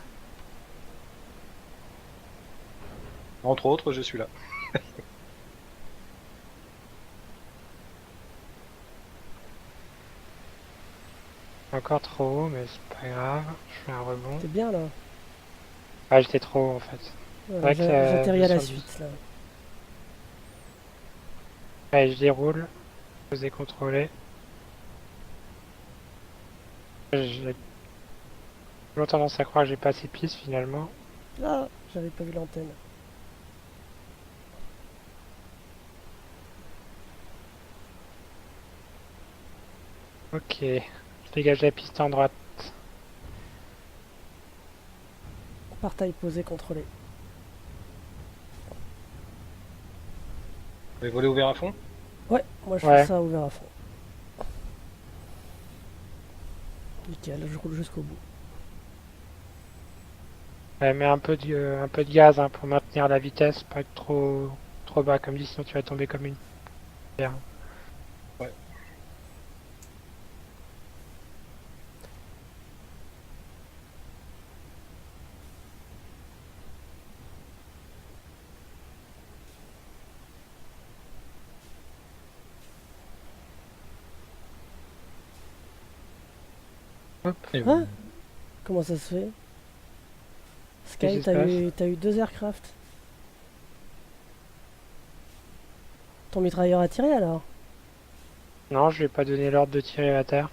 A: Entre autres, je suis là.
B: Encore trop haut, mais c'est pas grave. Je fais un rebond.
E: T'es bien, là.
B: Ah, j'étais trop haut en fait.
E: Voilà,
B: vrai que,
E: j'atterris à la
B: 210.
E: suite, là.
B: Allez, je déroule. Je vous ai contrôlé. J'ai toujours tendance à croire que j'ai pas assez de pistes finalement.
E: Ah, j'avais pas vu l'antenne.
B: Ok. Je dégage la piste en droite.
E: Partail posé, contrôlé.
A: Vous avez volé ouvert à fond.
E: Ouais, moi je
B: Ouais.
E: fais ça ouvert à fond. Nickel, je roule jusqu'au bout.
B: Ouais, mais un peu de gaz hein, pour maintenir la vitesse, pas être trop bas comme dit, sinon tu vas tomber comme une pierre.
A: Ouais.
B: Hop.
A: Et
E: Hein Comment ça se fait? Sky,
B: Qu'est-ce qui se
E: t'as eu 2 aircraft. Ton mitrailleur a tiré alors?
B: Non, je vais pas donner l'ordre de tirer à terre.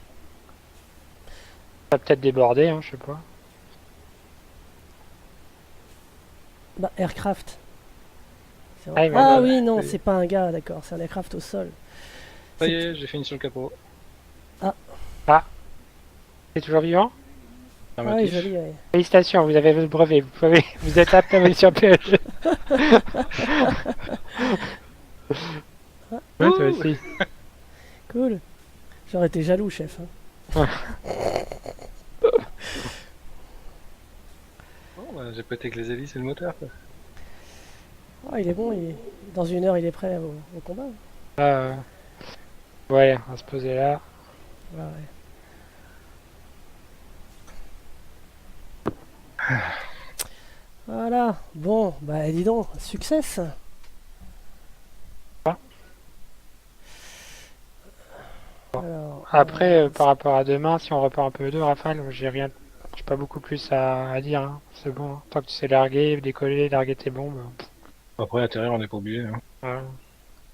B: Ça va peut-être déborder, hein, je sais pas.
E: Bah, aircraft. C'est
B: Ah,
E: vrai.
B: il m'a
E: Ah
B: dit.
E: oui, non, c'est pas un gars, d'accord, c'est un aircraft au sol.
A: ça y est, j'ai fini sur le capot.
B: C'est toujours vivant?
E: Ah oui,
A: Affirmatif.
E: joli, ouais.
B: Félicitations, vous avez votre brevet. Vous êtes apte à voler sur PLG. Ouais, toi
A: Ouh.
B: aussi.
E: Cool. J'aurais été jaloux, chef. Hein.
A: Bon, bah, j'ai pété que les hélices et le moteur. Quoi.
E: Ah, il est bon, dans 1 heure, il est prêt au combat.
B: Euh, ouais, on va se poser là.
E: Ouais, ouais. Voilà. Bon, bah dis donc, succès. Alors,
B: Après, par rapport à demain, si on repart un peu de Rafale, j'ai pas beaucoup plus à dire. Hein. C'est bon, hein. Tant que tu sais larguer, décoller, larguer tes bombes.
A: Après, atterrir, on n'est pas obligé. Hein.
B: Voilà.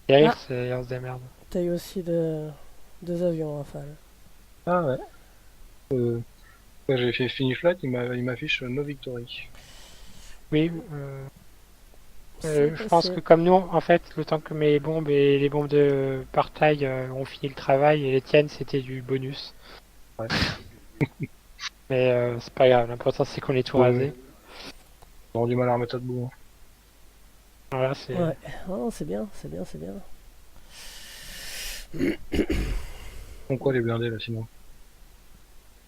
B: Guérir,
E: Ah.
B: c'est on se démerde.
E: t'as eu aussi deux avions Rafale.
A: Ah ouais. Quand j'ai fait Finish Flight, il m'affiche No Victory.
B: Oui,
E: C'est
B: je pense que
E: possible.
B: comme nous, en fait, le temps que mes bombes et les bombes de partail ont fini le travail et les tiennes, c'était du bonus.
A: Ouais.
B: Mais c'est pas grave, l'important c'est qu'on ait tout
A: Ouais,
B: rasé.
A: ouais. J'ai rendu mal à remettre debout. Hein.
B: Voilà, c'est
E: Ouais. Oh, c'est bien, c'est bien, c'est bien.
A: Bon, quoi les blindés là sinon?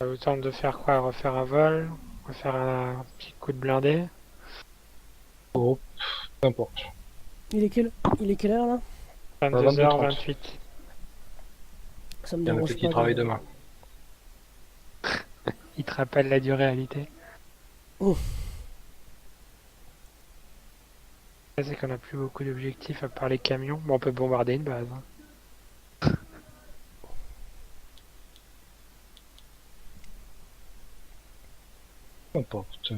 B: autant de faire quoi? Refaire un vol, refaire un petit coup de blindé.
A: Oh, peu importe.
E: Il est quelle heure là?
A: 22h30.
B: 22h28.
E: Ça me
A: Il y en a
E: dérange
A: peut-être
E: pas
A: qui travaillent
E: de.
A: demain.
B: Il te rappelle la dure réalité.
E: Ouf.
B: C'est qu'on a plus beaucoup d'objectifs à part les camions. Bon, on peut bombarder une base. Hein.
A: Peu importe.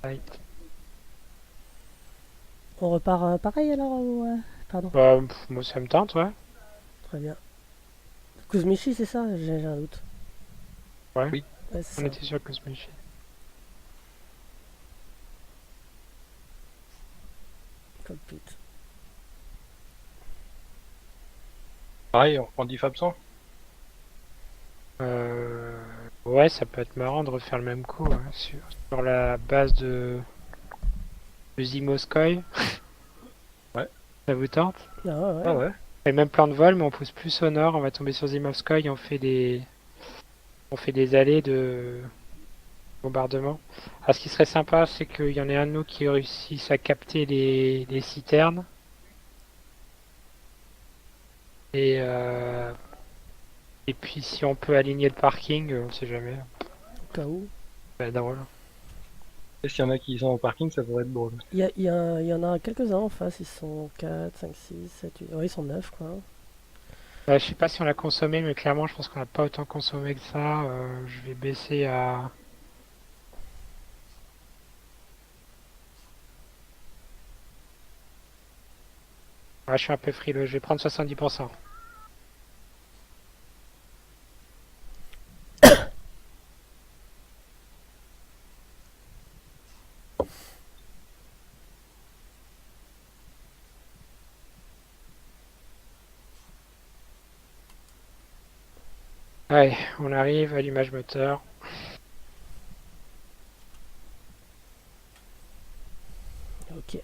B: Right.
E: On repart pareil alors ou, pardon.
B: Bah, moi ça me tente, ouais.
E: Très bien. Kuzmichi, c'est ça? J'ai un doute.
B: Ouais.
A: Oui.
E: Ouais, c'est
B: On
E: ça.
B: était sur Cosmichi.
E: Cockpit.
A: Pareil, on prend 10 absents.
B: Ouais, ça peut être marrant de refaire le même coup hein, sur la base de Zimoskoy.
A: Ouais.
B: Ça vous tente?
E: Ah ouais, ouais.
A: Ah ouais.
B: Et même plan de vol, mais on pousse plus au nord. On va tomber sur Zimovskoy et on fait des allées de bombardement. Alors, ce qui serait sympa, c'est qu'il y en ait un de nous qui réussisse à capter les citernes. Et, euh, et puis, si on peut aligner le parking, on sait jamais.
E: Au cas où.
B: Bah, drôle.
A: Est-ce qu'il y en a qui sont au parking, ça pourrait être drôle.
E: Il y en a quelques-uns en face. Ils sont 4, 5, 6, 7, 8. Ouais, ils sont 9 quoi.
B: Je sais pas si on l'a consommé, mais clairement, je pense qu'on n'a pas autant consommé que ça. Je vais baisser à. Ouais, je suis un peu frileux. Je vais prendre 70%. Ouais, on arrive à l'image moteur.
E: Ok.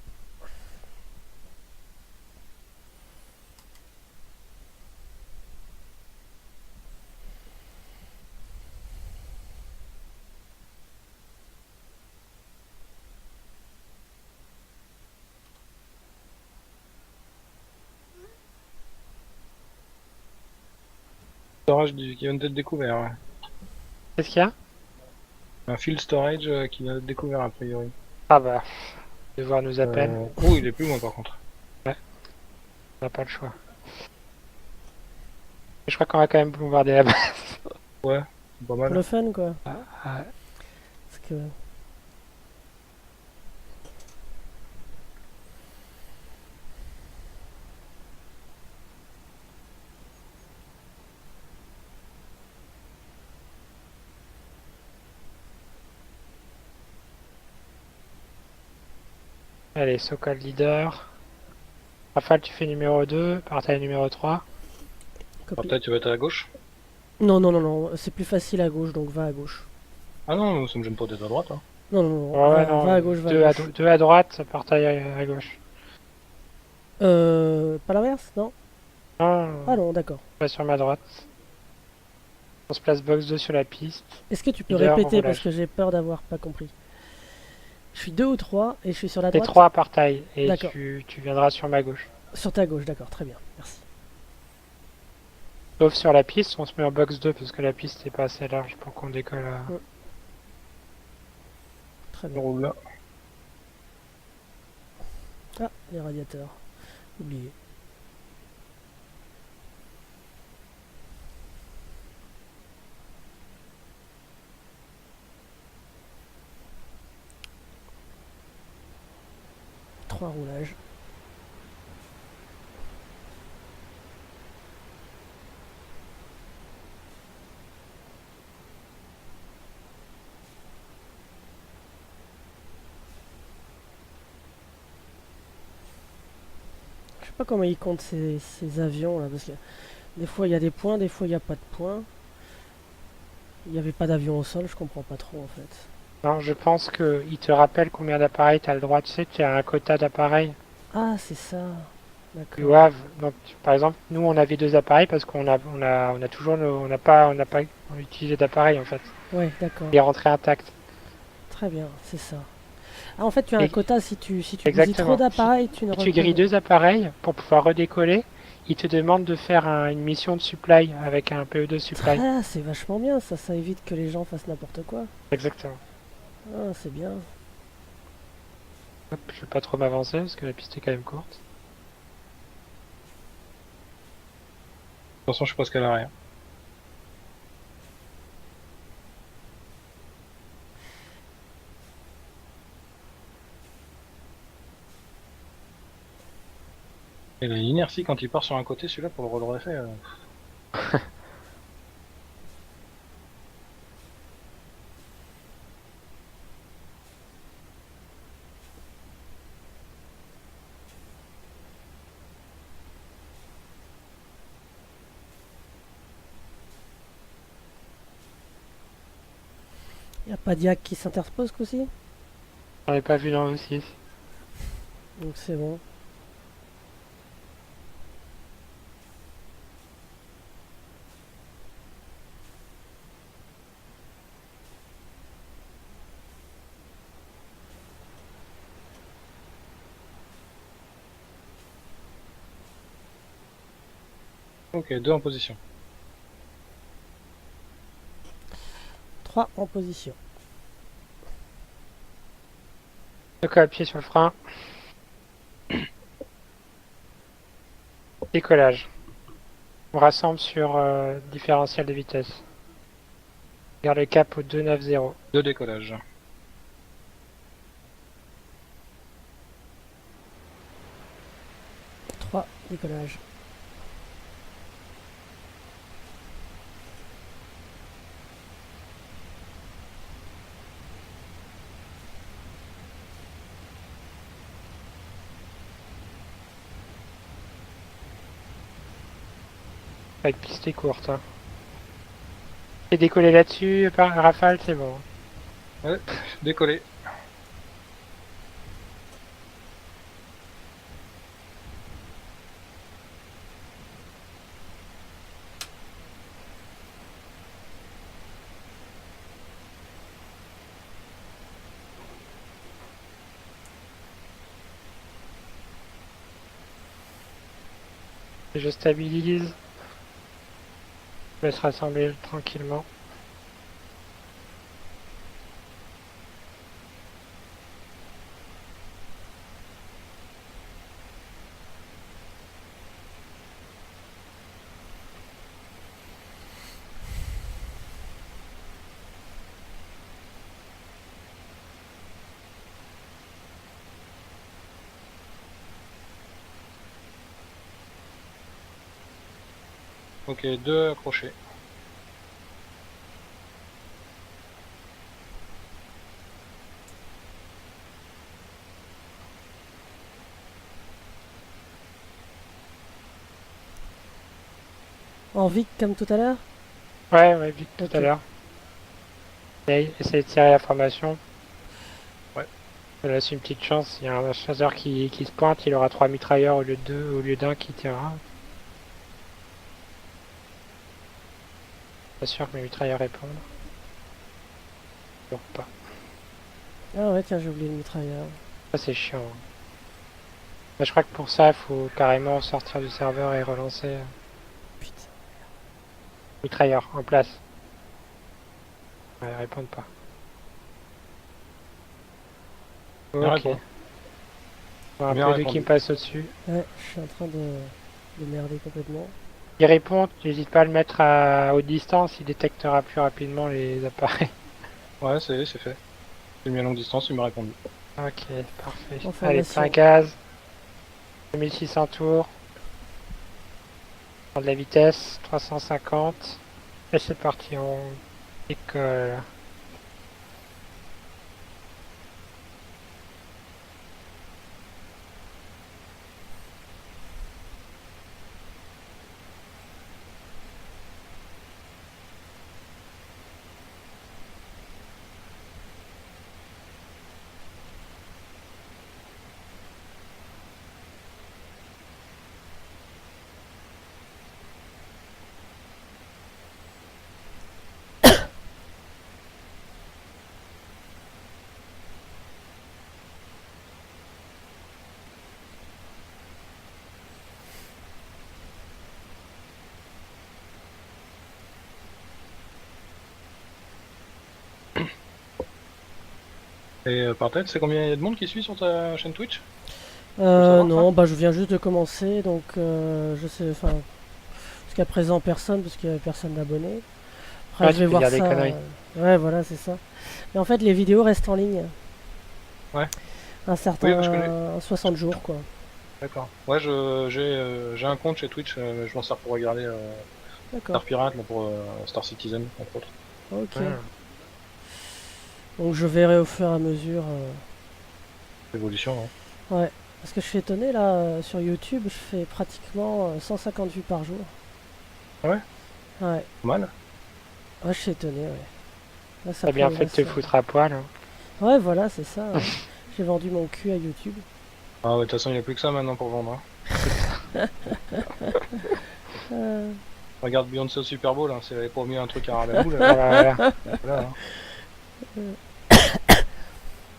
A: Storage qui vient d'être découvert. Ouais.
B: Qu'est-ce qu'il y a?
A: Un field storage qui vient d'être découvert a priori.
B: Ah bah, devoir nous appelle.
A: Oh, il est plus loin par contre.
B: On n'a pas le choix. Je crois qu'on va quand même bombarder la base.
A: Ouais, c'est pas
E: Pour
A: mal.
E: le fun quoi.
B: Ah,
E: Parce que.
B: allez, Sokol leader. Rafale, tu fais numéro 2, portail numéro 3.
E: Copie.
A: Peut-être tu vas être à la gauche.
E: Non, non, non, non, c'est plus facile à gauche, donc va à gauche.
A: Ah non, ça me gêne pas d'être à droite. Hein.
E: Non, non, non,
B: Ouais, ouais,
E: va,
B: non,
E: va à gauche, va à
B: 2
E: gauche.
B: 2 à droite, portail à gauche.
E: Pas l'inverse, non?
B: Non,
E: Ah non, d'accord.
B: pas sur ma droite. On se place box 2 sur la piste.
E: Est-ce que tu peux
B: Leader,
E: répéter
B: roulage.
E: parce que j'ai peur d'avoir pas compris. Je suis 2 ou 3 et je suis sur la
B: T'es
E: droite.
B: 3 portail et
E: D'accord.
B: tu viendras sur ma gauche.
E: Sur ta gauche, d'accord, très bien, merci.
B: Sauf sur la piste, on se met en box 2 parce que la piste est pas assez large pour qu'on décolle.
E: Très
A: Je
E: bien.
A: roule là.
E: Ah, les radiateurs. Oublié. Trois roulages. Je sais pas comment ils comptent ces avions là, parce que des fois il y a des points, des fois il n'y a pas de points. Il n'y avait pas d'avion au sol, je comprends pas trop en fait.
B: Non, je pense qu'il te rappelle combien d'appareils tu as le droit. Tu sais, tu as un quota d'appareils.
E: Ah, c'est ça.
B: You
E: D'accord.
B: have. Donc, par exemple, nous, on avait 2 appareils parce qu'on a toujours on n'a pas utilisé d'appareils en fait.
E: Ouais, d'accord.
B: Il est rentré intact.
E: Très bien, c'est ça. Ah, en fait, tu as un
B: Et-
E: quota si tu bousilles trop
B: Exactement.
E: d'appareils, tu ne
B: Si tu grilles 2 appareils pour pouvoir redécoller, il te demande de faire une mission de supply avec un PE2 supply.
E: Ah, c'est vachement bien, ça évite que les gens fassent n'importe quoi.
B: Exactement.
E: Ah, c'est bien.
B: Hop, je vais pas trop m'avancer parce que la piste est quand même courte.
A: De toute façon, je suis presque à l'arrière. Et l'inertie quand il part sur un côté, celui-là pour le redresser.
E: Y a pas d'IAC qui s'interpose aussi?
B: J'en ai pas vu dans le 6.
E: Donc c'est bon.
A: Ok, 2 en position.
E: 3 en position.
B: Donc appuyer sur le frein. Décollage. On rassemble sur différentiel de vitesse. Garde le cap au 290.
A: 2 décollages.
E: Trois décollage.
B: Avec piste est courte. Hein. Et décoller là-dessus, par rafale, c'est bon.
A: Décoller.
B: Et je stabilise. Je laisse rassembler tranquillement.
A: Ok, 2 accrochés.
E: En Vic comme tout à l'heure?
B: Ouais, vite tout
E: Ok.
B: à l'heure. Et essayer de tirer la formation.
A: Ouais.
B: Ça laisse une petite chance. Il y a un chasseur qui se pointe, il aura 3 mitrailleurs au lieu de 2, au lieu d'un qui tirera. Pas sûr que mes mitrailleurs répondent. Toujours pas.
E: Ah ouais, tiens, j'ai oublié le mitrailleur.
B: Ça c'est chiant. Bah, je crois que pour ça, il faut carrément sortir du serveur et relancer
E: Putain.
B: mitrailleur en place. Ouais, ils répondent pas.
A: Bien
B: Ok.
A: répond.
B: Bon, un
A: Bien
B: peu lui
A: répondu.
B: qui me passe au-dessus.
E: Ouais, je suis en train de merder complètement.
B: Il répond, n'hésite pas à le mettre à haute distance, il détectera plus rapidement les appareils.
A: Ouais, c'est fait. J'ai mis à longue distance, il m'a répondu.
B: Ok, parfait.
E: En
B: Allez,
E: formation.
B: plein gaz. 2600 tours. Prends de la vitesse, 350. Et c'est parti, on décolle.
A: Et par tête, c'est combien il y a de monde qui suit sur ta chaîne Twitch? savoir,
E: Non, bah je viens juste de commencer, donc je sais, enfin, jusqu'à présent personne, parce qu'il y avait personne d'abonné. Après,
B: Ouais,
E: je
B: tu
E: vais
B: peux
E: voir
B: dire des
E: ça.
B: conneries.
E: Ouais, voilà, c'est ça. Mais en fait, les vidéos restent en ligne.
A: Ouais.
E: Un certain,
A: Oui, bah, je connais.
E: 60 jours, quoi.
A: D'accord. Ouais, j'ai un compte chez Twitch, je m'en sers pour regarder
E: D'accord.
A: Star Pirate, là, pour Star Citizen, entre autres.
E: Ok.
B: Hmm.
E: Donc je verrai au fur et à mesure.
A: Évolution, hein.
E: Ouais. Parce que je suis étonné, là, sur YouTube, je fais pratiquement 150 vues par jour.
A: Ah ouais?
E: Ouais.
A: Pas mal.
E: Ouais, je suis étonné, ouais. Là, ça
B: T'as bien fait de te
E: progresse.
B: foutre à poil. Hein.
E: Ouais, voilà, c'est ça. Ouais. J'ai vendu mon cul à YouTube.
A: Ah ouais, de toute façon, il n'y a plus que ça maintenant pour vendre, hein.
E: Euh,
A: Regarde Beyoncé au Super Bowl, hein, si elle avait pas mis un truc à ras la boule,
B: Voilà.
A: voilà, hein.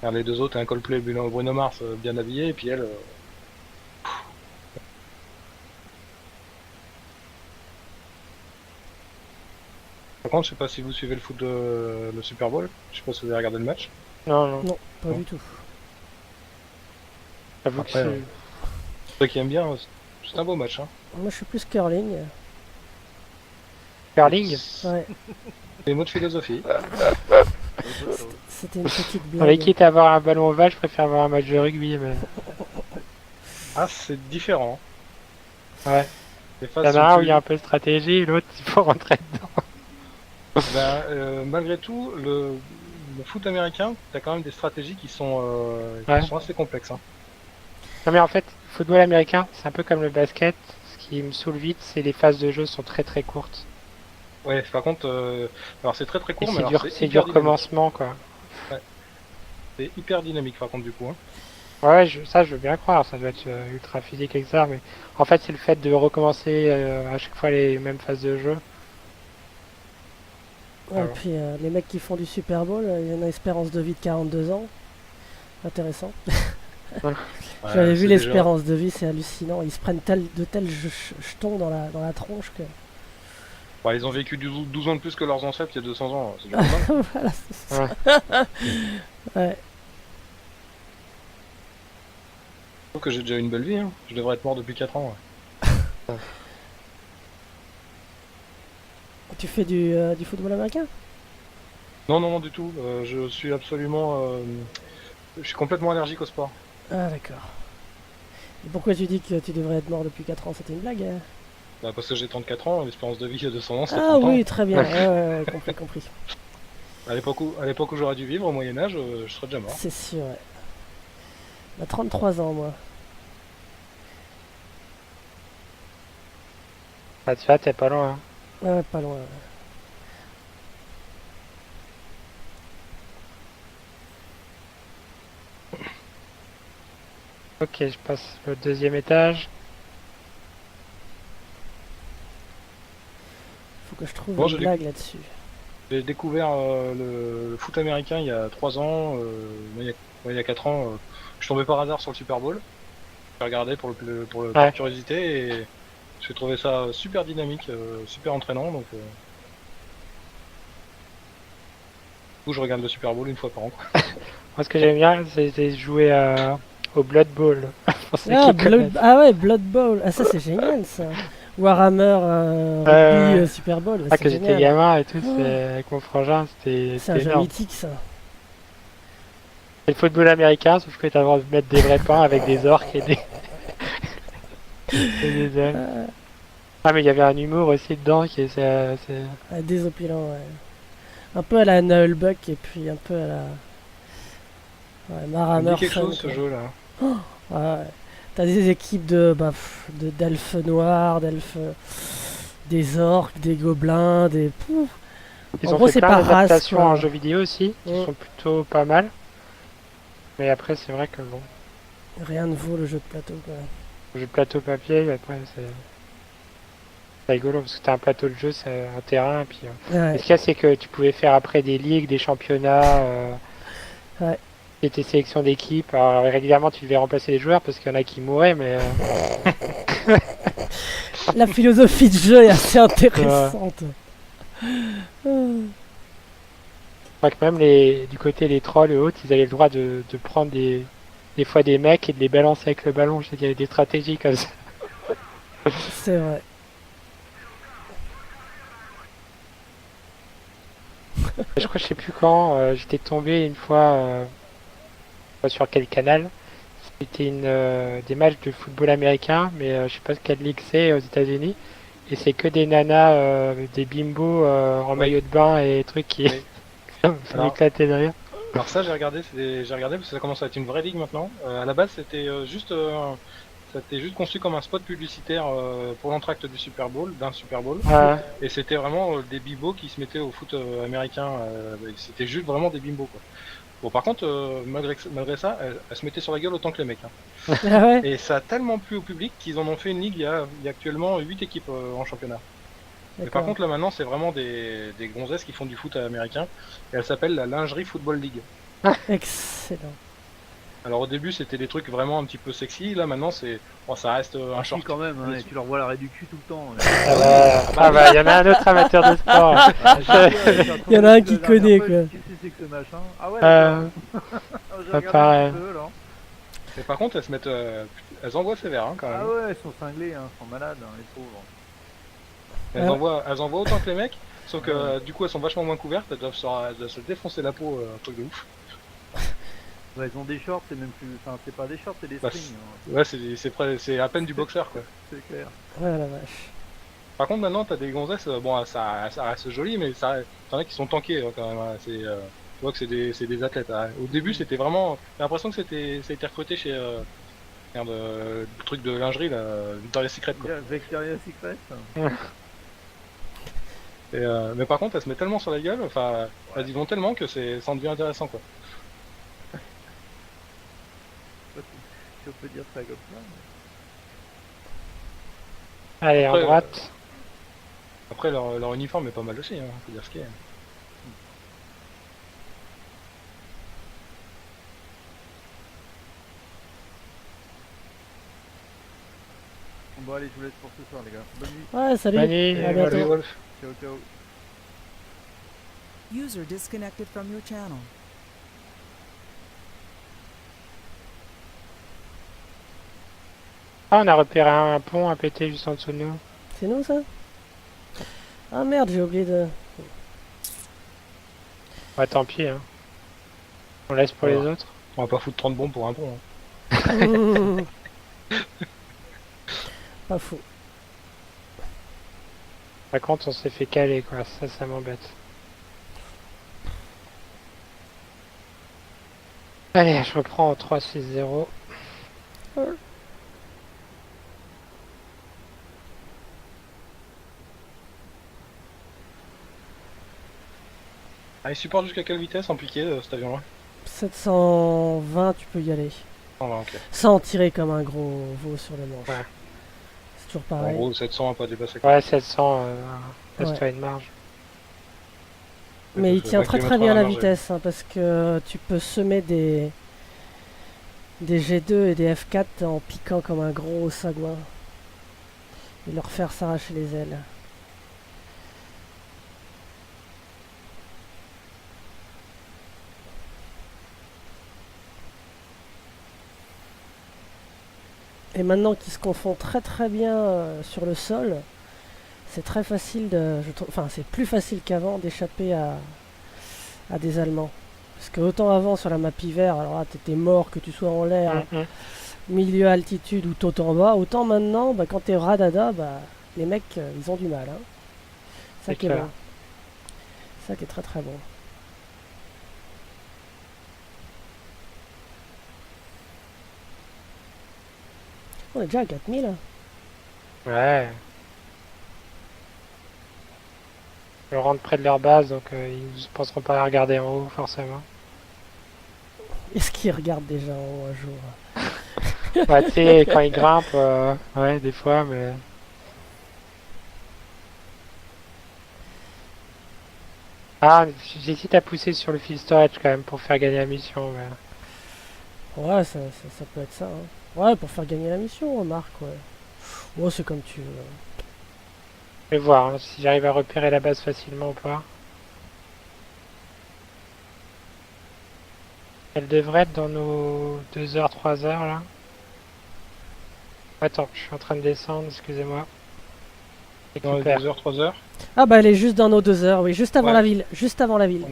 A: Regarde les deux autres, un Coldplay, Bruno Mars, bien habillé, et puis elle... Par contre, je sais pas si vous suivez le foot le Super Bowl, je sais pas si vous avez regardé le match.
B: Non, non.
E: non, pas
A: Non.
E: du tout.
B: J'avoue que
A: Après,
B: c'est...
A: ceux qui aiment bien, c'est un beau match, hein.
E: Moi, je suis plus curling.
B: Curling.
E: Ouais.
A: C'est des mots de philosophie.
C: Autre chose.
E: C'était une petite
B: On est
E: blague.
B: quitte à avoir un ballon ovale, je préfère avoir un match de rugby. Mais...
A: Ah, c'est différent.
B: Ouais.
A: Les
B: Il
A: phases
B: y en
A: sont
B: a un où
A: plus-
B: il y a un peu de stratégie, l'autre il faut rentrer dedans.
A: Ben, malgré tout, le foot américain, t'as quand même des stratégies qui sont
B: Ouais.
A: assez complexes, hein.
B: Non mais en fait, le football américain, c'est un peu comme le basket. Ce qui me saoule vite, c'est les phases de jeu sont très très courtes.
A: Ouais, par contre, alors c'est très très
B: Et
A: court, mais
B: c'est
A: alors
B: dur,
A: c'est
B: c'est
A: hyper
B: dur
A: dynamique.
B: commencement quoi.
A: C'est hyper dynamique par contre du coup, hein.
B: Ouais, ça je veux bien croire, ça doit être ultra physique et ça, mais en fait c'est le fait de recommencer à chaque fois les mêmes phases de jeu.
E: Ouais, et
B: Alors.
E: puis les mecs qui font du Super Bowl, il y a une espérance de vie de 42 ans. Intéressant.
A: Ouais,
E: J'avais vu
A: c'est déjà-
E: l'espérance de vie, c'est hallucinant. Ils se prennent de tels jetons dans la tronche que.
A: Ouais, ils ont vécu 12 ans de plus que leurs ancêtres il y a 200 ans, c'est déjà pas mal.
E: Voilà, c'est ça. Ouais.
A: Je trouve que j'ai déjà une belle vie, hein. Je devrais être mort depuis 4 ans. Ouais.
E: Tu fais du football américain?
A: Non, non, non, du tout. Je suis absolument... je suis complètement allergique au sport.
E: Ah, d'accord. Et pourquoi tu dis que tu devrais être mort depuis 4 ans? C'était une blague, hein?
A: Bah, parce que j'ai 34 ans, l'espérance de vie il y a 200 ans, c'est
E: Ah
A: 30 ans.
E: oui, très bien. Ouais, compris, compris.
A: À l'époque où j'aurais dû vivre, au Moyen-Âge, je serais déjà mort.
E: C'est sûr, ouais. Bah, 33 ans, moi.
B: Ah, tu vois, t'es pas loin. Hein.
E: Ouais, pas loin. Ouais.
B: Ok, je passe au deuxième étage.
E: Faut que je trouve
A: Bon,
E: une blague là-dessus.
A: j'ai découvert le foot américain il y a 3 ans, il y a 4 ans. Je suis tombé par hasard sur le Super Bowl. J'ai regardé par
B: Ouais.
A: curiosité et j'ai trouvé ça super dynamique, super entraînant. Donc, du coup, je regarde le Super Bowl une fois par an, quoi.
B: Moi, ce que j'aime bien, c'est jouer au Blood Bowl. Pour ceux
E: Ah,
B: qui connaissent.
E: Ah ouais, Blood Bowl. Ah, ça, c'est génial, ça. Warhammer Rugby
B: Ouais.
E: Super Bowl.
B: Ah,
E: C'est
B: que j'étais
E: génial.
B: gamin et tout,
E: Oh,
B: c'est avec mon frangin,
E: c'est un
B: c'était
E: jeu
B: énorme.
E: mythique, ça.
B: C'est le football américain, sauf que t'as le droit de mettre des vrais pains avec des orques et des, et des elfes.
E: Ah,
B: Ah, mais il y avait un humour aussi dedans qui est.
E: désopilant, ouais. Un peu à la Nullbuck et puis un peu à la. Ouais,
A: Ça me
E: Warhammer
A: dit quelque
E: Fun,
A: chose, ce
E: quoi.
A: jeu-là.
E: Ouais. T'as des équipes d'elfes noirs, d'elfes. Des orques, des gobelins, des. Pouf.
B: Ils
E: En
B: ont
E: gros,
B: fait
E: c'est
B: plein
E: par race,
B: d'adaptations
E: quoi.
B: en jeux vidéo aussi, qui
E: Mm.
B: sont plutôt pas mal. Mais après, c'est vrai que bon,
E: Rien ne vaut le jeu de plateau, quoi.
B: le jeu de plateau papier, après, c'est rigolo parce que t'as un plateau de jeu, c'est un terrain, et puis. Et
E: Ouais,
B: ce qu'il y a, c'est que tu pouvais faire après des ligues, des championnats,
E: ouais.
B: et tes sélections d'équipes. Alors régulièrement, tu devais remplacer les joueurs parce qu'il y en a qui mouraient, mais
E: La philosophie de jeu est assez intéressante. Ah.
B: je crois que même du côté les trolls et autres, ils avaient le droit de prendre des fois des mecs et de les balancer avec le ballon. Je sais qu'il y avait des stratégies comme ça.
E: C'est vrai.
B: Je crois que je sais plus quand, j'étais tombé une fois, pas sur quel canal. C'était des matchs de football américain, mais je sais pas quelle ligue c'est aux États-Unis. Et c'est que des nanas, des bimbos en
A: Oui.
B: maillot de bain et trucs qui
A: Oui.
B: ça me fait
A: Alors-
B: éclater de rire.
A: Alors ça, j'ai regardé parce que ça commence à être une vraie ligue maintenant. À la base, c'était juste conçu comme un spot publicitaire pour l'entracte du Super Bowl, d'un Super Bowl.
B: Ouais.
A: Et c'était vraiment des bimbos qui se mettaient au foot américain. C'était juste vraiment des bimbos, quoi. Bon, par contre, malgré ça, elle se mettait sur la gueule autant que les mecs, hein.
E: Ah ouais.
A: Et ça a tellement plu au public qu'ils en ont fait une ligue. Il y a actuellement 8 équipes en championnat. Mais par
E: D'accord.
A: contre, là maintenant, c'est vraiment des gonzesses qui font du foot américain. Et elle s'appelle la Lingerie Football League.
E: Excellent.
A: Alors au début, c'était des trucs vraiment un petit peu sexy. Là maintenant, ça reste un
C: Si,
A: short.
C: quand même, hein,
A: Oui.
C: et tu leur vois l'arrêt du cul tout le temps.
B: Ah bah, il y en a un autre amateur de sport.
E: Il y en a un qui connaît, quoi.
C: Qu'est-ce que c'est que ce machin? Ah ouais,
B: Euh,
C: d'accord. J'ai
B: pas
C: regardé
B: pareil.
C: un petit peu, là.
A: Et par contre, elles envoient sévère, hein, quand même.
C: Ah ouais, elles sont cinglées, hein, elles sont malades, hein, les pauvres.
A: Elles envoient autant que les mecs. Sauf que du coup, elles sont vachement moins couvertes. Elles doivent se défoncer la peau, un truc de ouf.
C: Ouais, elles ont des shorts, c'est même plus. Enfin, c'est pas des shorts, c'est des
A: Bah,
C: strings. hein,
A: Ouais, c'est à peine du boxeur, quoi.
C: c'est clair.
E: Ouais, la vache.
A: Par contre, maintenant, t'as des gonzesses. Bon, ça reste joli, mais t'en as qui sont tankés, quand même, hein. Tu vois que c'est des athlètes, hein. Au début, c'était vraiment. J'ai l'impression que ça a été recruté chez. Merde, le truc de lingerie, là, Victoria's Secret, quoi.
C: Victoria's Secret.
A: Mais par contre, elles se mettent tellement sur la gueule, enfin, elles y vont tellement que ça en devient intéressant, quoi.
C: Si on peut dire ça comme ça.
B: Allez,
A: Après,
B: en droite.
A: Après, leur uniforme est pas mal aussi, hein, faut dire ce qu'il y a.
C: Bon, allez, je vous laisse pour ce soir, les gars. Bonne nuit.
E: Ouais, salut.
B: Manu,
E: À bientôt.
A: Salut, Wolf.
C: Ciao, ciao.
D: User disconnected from your channel.
B: Ah, on a repéré un pont à péter juste en dessous de nous.
E: C'est nous, ça? Ah merde, j'ai oublié de.
B: Ouais, tant pis, hein. On laisse pour
A: Ça
B: les
A: va.
B: autres.
A: On va pas foutre 30 bombes pour un pont, hein.
E: Pas faux.
B: Par contre, on s'est fait caler, quoi. Ça m'embête. Allez, je reprends en 3-6-0.
A: Ah, il supporte jusqu'à quelle vitesse en piqué cet avion-là?
E: 720, tu peux y aller.
A: Ah, ouais, ok.
E: Sans tirer comme un gros veau sur le manche.
B: Ouais.
E: C'est toujours
A: En
E: pareil.
A: gros, 700 à pas dépasser. Quoi.
B: Ouais, 700,
E: Ouais.
B: laisse-toi une marge.
E: Mais il
A: Parce que
E: tient
A: 20
E: très très
A: km/h
E: bien la
A: marge.
E: vitesse, hein, parce que tu peux semer des G2 et des F4 en piquant comme un gros sagouin. Et leur faire s'arracher les ailes. Et maintenant qu'ils se confondent très très bien sur le sol, c'est très facile enfin c'est plus facile qu'avant d'échapper à des Allemands. Parce que autant avant sur la map hiver, alors là t'étais mort que tu sois en l'air,
B: Mhm.
E: milieu altitude ou tout en bas, autant maintenant bah, quand t'es radada, bah, les mecs ils ont du mal. Hein. Ça
B: C'est
E: qui est
B: clair.
E: bon. Ça qui est très très bon. On est déjà à 4000. Hein.
B: Ouais. Ils rentrent près de leur base, donc ils ne penseront pas à regarder en haut, forcément.
E: Est-ce qu'ils regardent déjà en haut un jour?
B: Ouais, tu sais, quand ils grimpent, ouais, des fois, mais... Ah, j'hésite à pousser sur le field storage quand même pour faire gagner la mission, mais...
E: Ouais, ça peut être ça. Hein. Ouais, pour faire gagner la mission, remarque, ouais. Ouais, c'est comme tu veux.
B: Je vais voir hein, si j'arrive à repérer la base facilement ou pas. Elle devrait être dans nos 2 heures, 3 heures là. Attends, je suis en train de descendre, excusez-moi.
A: Dans les
B: Récupère.
A: 2 heures, 3 heures,
E: Ah bah elle est juste dans nos 2 heures, oui, juste avant
A: Ouais.
E: la ville. Juste avant la ville.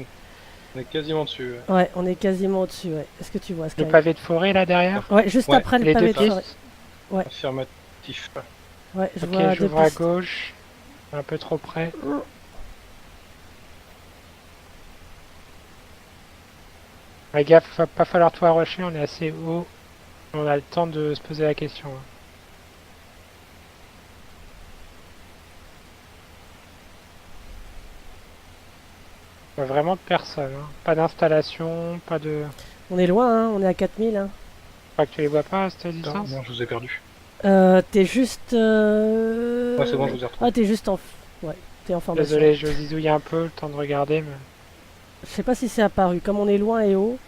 A: on est quasiment dessus. Ouais.
E: Ouais, on est quasiment au-dessus, ouais. Est-ce que tu vois Sky?
B: Le pavé de forêt là derrière.
E: Ouais, juste
A: Ouais,
E: après le
B: Les deux
E: pavé de forêt.
B: pistes.
A: Affirmatif.
E: Ouais, je
B: Ok,
E: vois deux
B: j'ouvre à
E: pistes.
B: gauche. Un peu trop près. Fais gaffe, va pas falloir tout arracher, on est assez haut. On a le temps de se poser la question. Hein. Vraiment personne. Hein. Pas d'installation, pas de...
E: On est loin, hein, on est à 4000. Hein.
B: Je crois que tu les vois pas à cette
A: Putain,
B: distance.
A: non, je vous ai perdu.
E: T'es juste...
A: Ouais, c'est bon, je vous ai retrouvé.
E: Ah, t'es juste en... Ouais, t'es en formation.
B: Désolé, je zizouille un peu, le temps de regarder, mais
E: Je sais pas si c'est apparu. Comme on est loin et haut...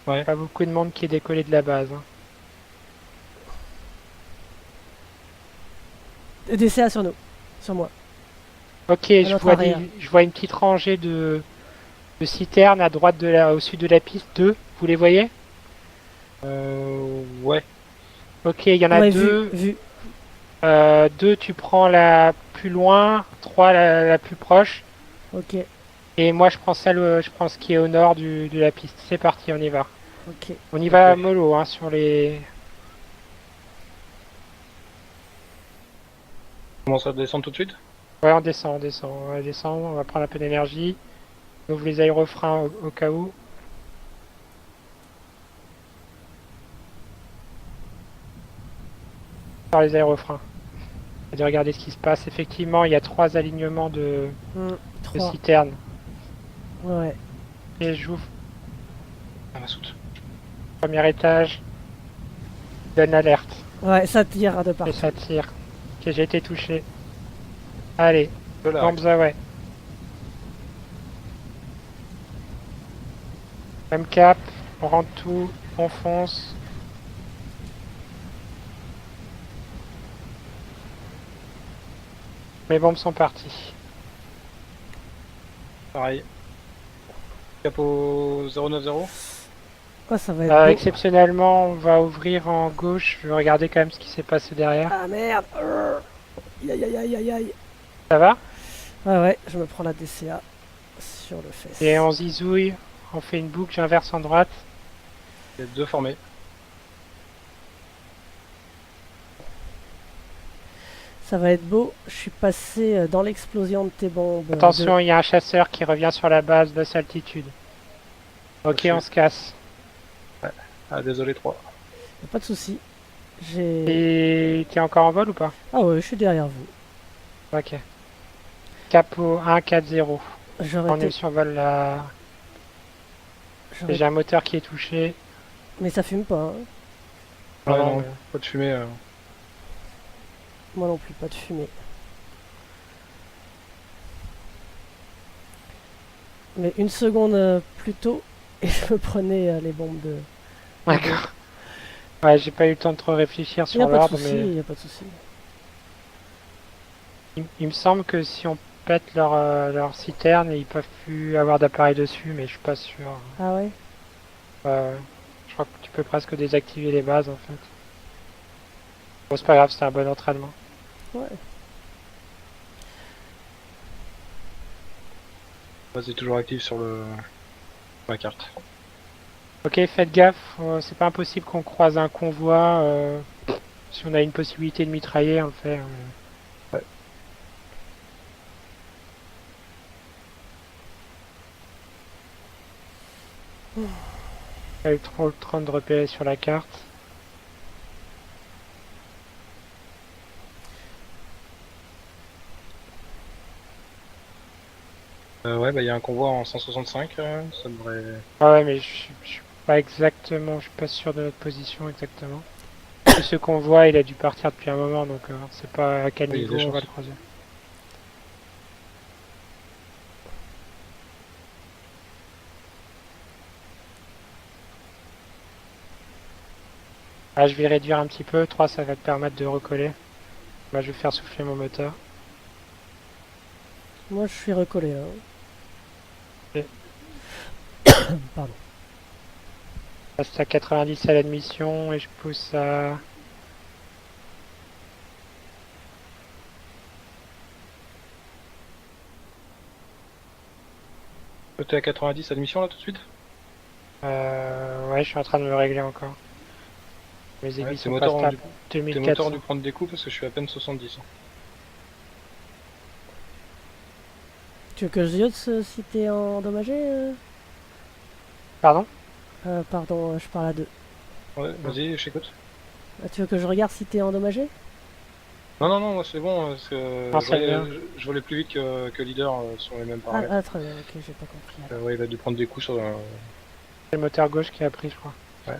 B: pas beaucoup de monde qui est décollé de la base. Hein.
E: Des CA sur nous. Sur moi.
B: Ok,
E: notre arrière.
B: je vois une petite rangée de citernes à droite au sud de la piste. 2, vous les voyez?
A: Ouais.
B: Ok, il y en a
E: Ouais,
B: 2.
E: vu.
B: 2, tu prends la plus loin. 3, la plus proche.
E: Ok,
B: Et moi, je prends je prends ce qui est au nord de la piste. C'est parti, on y va.
E: ok.
B: On y va
A: Ok.
B: mollo hein, sur les...
A: On commence à descendre tout de suite.
B: Ouais, on descend, on descend, on va prendre un peu d'énergie. On ouvre les aérofreins au cas où. Par les aérofreins. Et de regarder ce qui se passe. Effectivement, il y a 3 alignements de
E: 3.
B: citernes.
E: Ouais.
B: Et j'ouvre
A: Ah, ma soute.
B: premier étage. Donne l'alerte.
E: Ouais, ça tire de
B: Et
E: partout.
B: ça tire. Ok, j'ai été touché. Allez,
A: De là.
B: bombs away. Même cap, on rentre tout, on fonce. Mes bombes sont parties.
A: Pareil. Capot 090.
E: Oh, ça va être beau.
B: Exceptionnellement, on va ouvrir en gauche. Je vais regarder quand même ce qui s'est passé derrière.
E: Ah merde. Aïe aïe aïe aïe aïe.
B: Ça va?
E: Ouais, ouais, je me prends la DCA sur le fesse.
B: Et on zizouille, on fait une boucle, j'inverse en droite.
A: Il y a 2 formés.
E: Ça va être beau. Je suis passé dans l'explosion de tes bombes.
B: Attention, il y a un chasseur qui revient sur la base, basse altitude. Ok,
A: Dessus.
B: on se casse.
A: Ah, désolé, 3.
E: Y a pas de souci. J'ai.
B: Et t'es encore en vol ou pas?
E: Ah ouais, je suis derrière vous.
B: Ok. Capot 140.
E: J'aurais
B: On
E: été...
B: survole la...
E: j'aurais-
B: J'ai un moteur qui est touché.
E: Mais ça fume pas, hein.
B: Non,
A: Ouais,
B: non,
A: non,
B: mais-
A: pas de fumée.
E: Moi non plus, pas de fumée. Mais une seconde plus tôt, et je me prenais les bombes de...
B: D'accord. Ouais, j'ai pas eu le temps de trop réfléchir
E: Il n'y a
B: sur
E: pas de
B: l'ordre,
E: souci,
B: mais
E: il n'y a pas de souci.
B: il me semble que si on pète leur citerne, ils peuvent plus avoir d'appareil dessus, mais je suis pas sûr.
E: Ah ouais?
B: Ouais, je crois que tu peux presque désactiver les bases en fait. Bon, c'est pas grave, c'était un bon entraînement.
E: Ouais.
A: C'est toujours actif sur la carte.
B: Ok, faites gaffe, c'est pas impossible qu'on croise un convoi. Si on a une possibilité de mitrailler, on le fait.
A: Ouais.
B: Pas eu trop le temps de repérer sur la carte.
A: Ouais, bah il y a un convoi en 165, ça devrait...
B: Ah ouais, mais je suis pas exactement, je suis pas sûr de notre position exactement. Et ce convoi, il a dû partir depuis un moment, donc on sait pas à quel
A: Oui, il y a
B: niveau
A: des
B: on va
A: chances.
B: le croiser. Ah, je vais réduire un petit peu, 3 ça va te permettre de recoller. Bah, je vais faire souffler mon moteur.
E: Moi je suis recollé là.
B: Ok.
E: Pardon.
B: Je reste à 90 à l'admission et je pousse à...
A: T'es à 90 admission là tout de suite?
B: Ouais, je suis en train de me régler encore. Mes
A: Ouais,
B: aiguilles
A: tes
B: sont
A: moteurs
B: pas
A: ont
B: stables.
A: tes moteurs ont
B: 2400.
A: dû prendre des coups parce que je suis à peine 70.
E: Tu veux que je dise si t'es endommagé
B: Pardon?
E: Pardon, je parle à deux.
A: Ouais, vas-y, je t'écoute.
E: Tu veux que je regarde si t'es endommagé?
A: Non, non, non, moi c'est bon, parce que
B: Non, c'est bien.
A: je volais plus vite que leader sur les mêmes paramètres.
E: Très bien, ok, j'ai pas compris. Alors.
A: Ouais, il a dû prendre des coups sur...
B: C'est le moteur gauche qui a pris, je crois.
A: Ouais.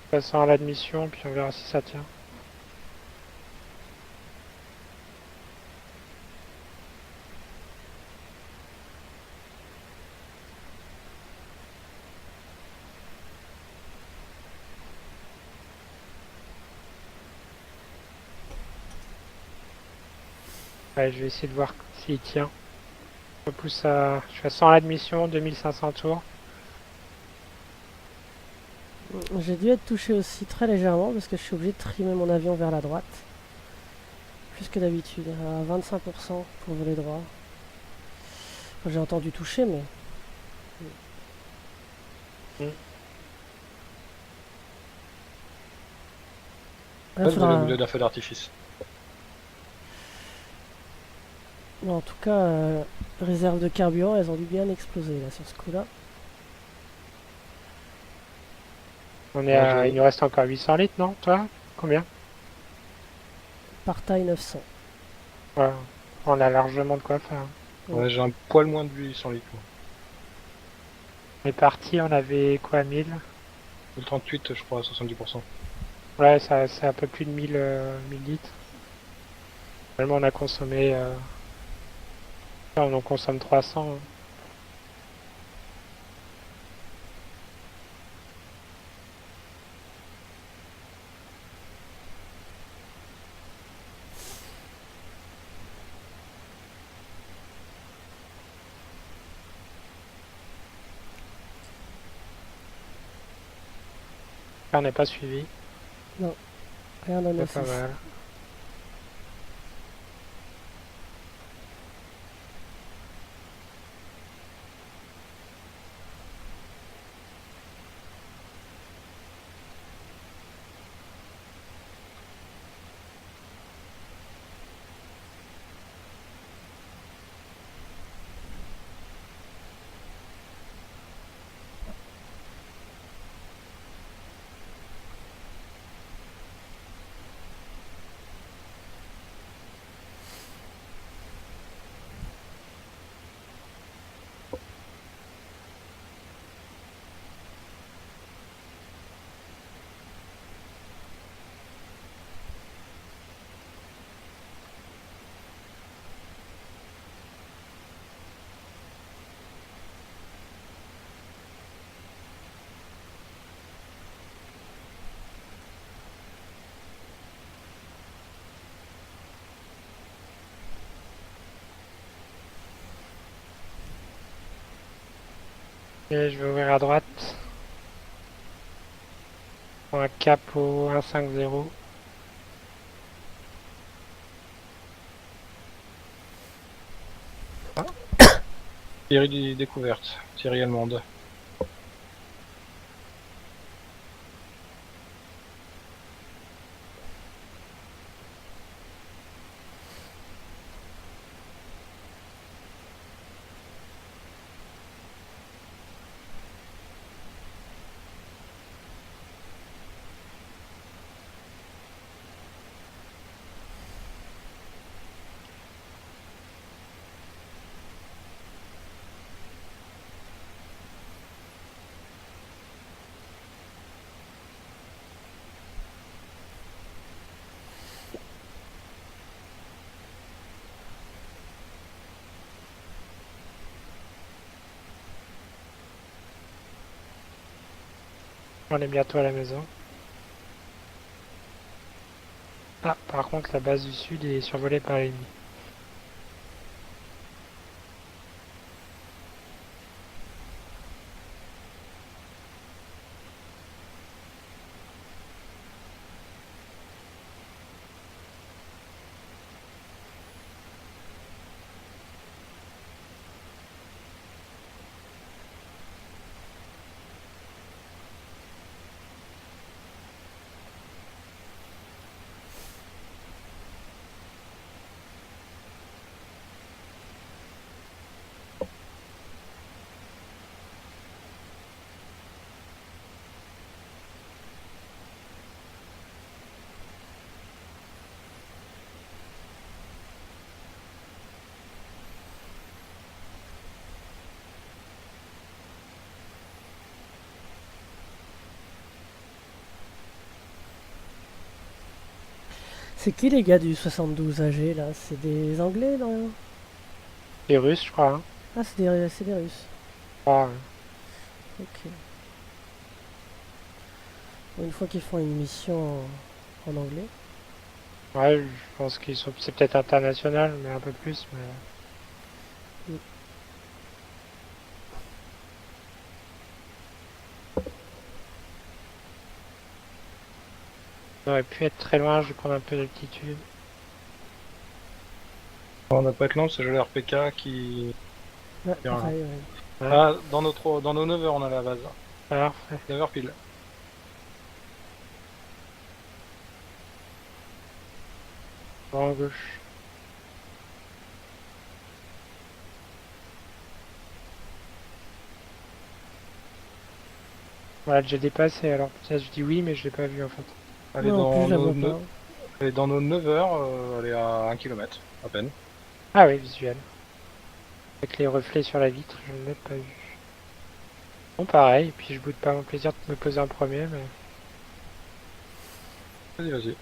B: Passant à l'admission, puis on verra si ça tient. Allez, je vais essayer de voir s'il tient. Je pousse à... Je suis à 100 à l'admission, 2500 tours.
E: J'ai dû être touché aussi très légèrement parce que je suis obligé de trimer mon avion vers la droite. Plus que d'habitude, à 25% pour voler droit. Enfin, j'ai entendu toucher, mais... Là,
A: Ouais,
E: faudra-
A: au milieu d'un feu d'artifice.
E: Bon, en tout cas, réserve de carburant, elles ont dû bien exploser là sur ce coup-là.
B: On est à... Il nous reste encore 800 litres, non? Toi? Combien?
E: Par taille 900.
B: Ouais. On a largement de quoi faire.
A: Ouais, j'ai un poil moins de 800 litres. Moi.
B: On est parti, on avait quoi, 1000?
A: Le 38, je crois, à 70%.
B: Ouais, ça, c'est un peu plus de 1000 litres. Finalement, on a consommé... On en consomme 300. Là, on n'est pas suivi.
E: Rien d'un
B: C'est pas
E: office.
B: mal. Et je vais ouvrir à droite. Pour un cap au 150.
A: Thierry découverte. Thierry allemande.
B: On est bientôt à la maison. Ah, par contre, la base du sud est survolée par l'ennemi.
E: C'est qui les gars du 72 AG là? C'est des Anglais là?
B: Les Russes, je crois. Hein.
E: Ah, c'est des Russes.
B: Ah,
E: Ok. Bon, une fois qu'ils font une mission en anglais.
B: ouais, je pense qu'ils sont. C'est peut-être international, mais un peu plus. Mais... Ça aurait pu être très loin, je vais prendre un peu d'altitude.
A: On n'a pas de lampe, c'est le RPK qui...
E: Ouais,
A: Bien.
E: pareil, ouais.
B: Ouais.
A: Ah, dans nos 9 heures, on a la base.
B: Parfait.
A: 9 heures pile.
B: En gauche. Voilà, j'ai dépassé, alors peut-être je dis oui, mais je l'ai pas vu en fait.
A: Elle est
E: Moi non plus,
A: dans
E: je la
A: nos,
E: vois pas.
A: elle est dans nos 9 heures, elle est à 1 km, à peine.
B: Ah oui, visuel. Avec les reflets sur la vitre, je ne l'ai pas vu. Bon, pareil, et puis je boude pas mon plaisir de me poser en premier, mais...
A: Vas-y, vas-y.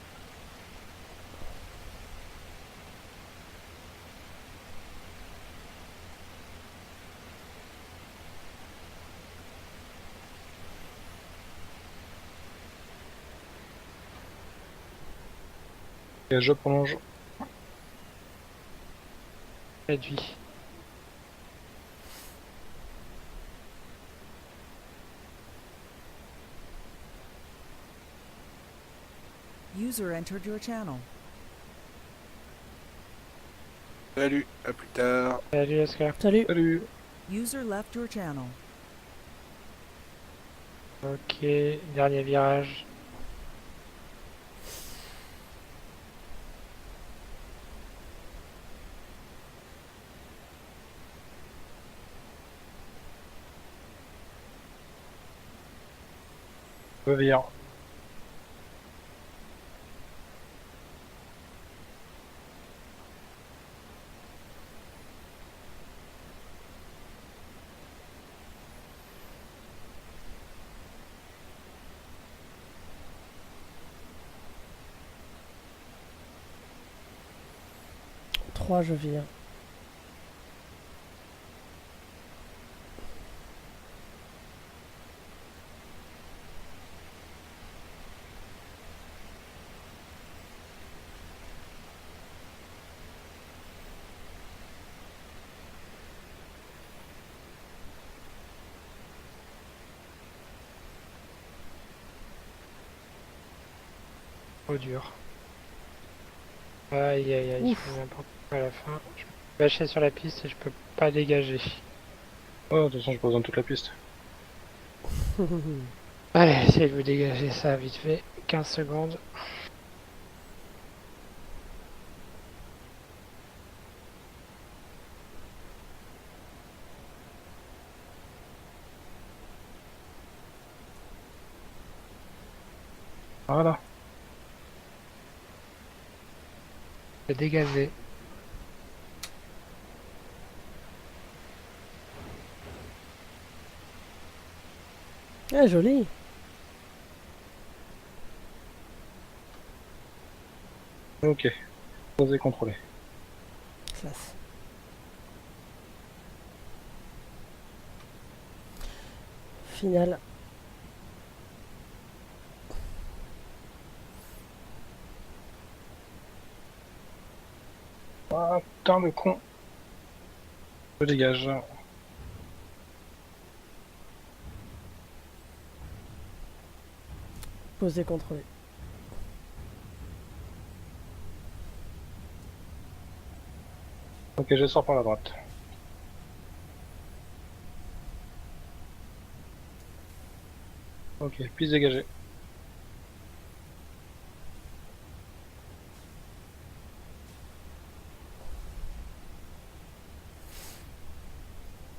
A: Et je prolonge.
B: réduit.
D: User entered your channel.
F: Salut, à plus tard.
B: Salut Oscar.
E: Salut.
A: Salut.
D: User left your channel.
B: Ok, dernier virage.
A: Revire.
E: Trois, je vire.
B: trop dur. Aïe aïe aïe, je
E: Ouf.
B: fais n'importe quoi à la fin. Je me suis bâché sur la piste et je peux pas dégager.
A: Oh, de toute façon, je pose dans toute la piste.
B: Allez, essayez de vous dégager ça vite fait. 15 secondes.
A: Voilà.
B: C'est dégagé.
E: Ah, joli.
A: Ok. Posé, contrôlé.
E: Classe. Finale.
A: Ah, putain de con. Je dégage.
E: Posé, contrôlé.
A: Ok, je sors par la droite. Ok, piste dégagée.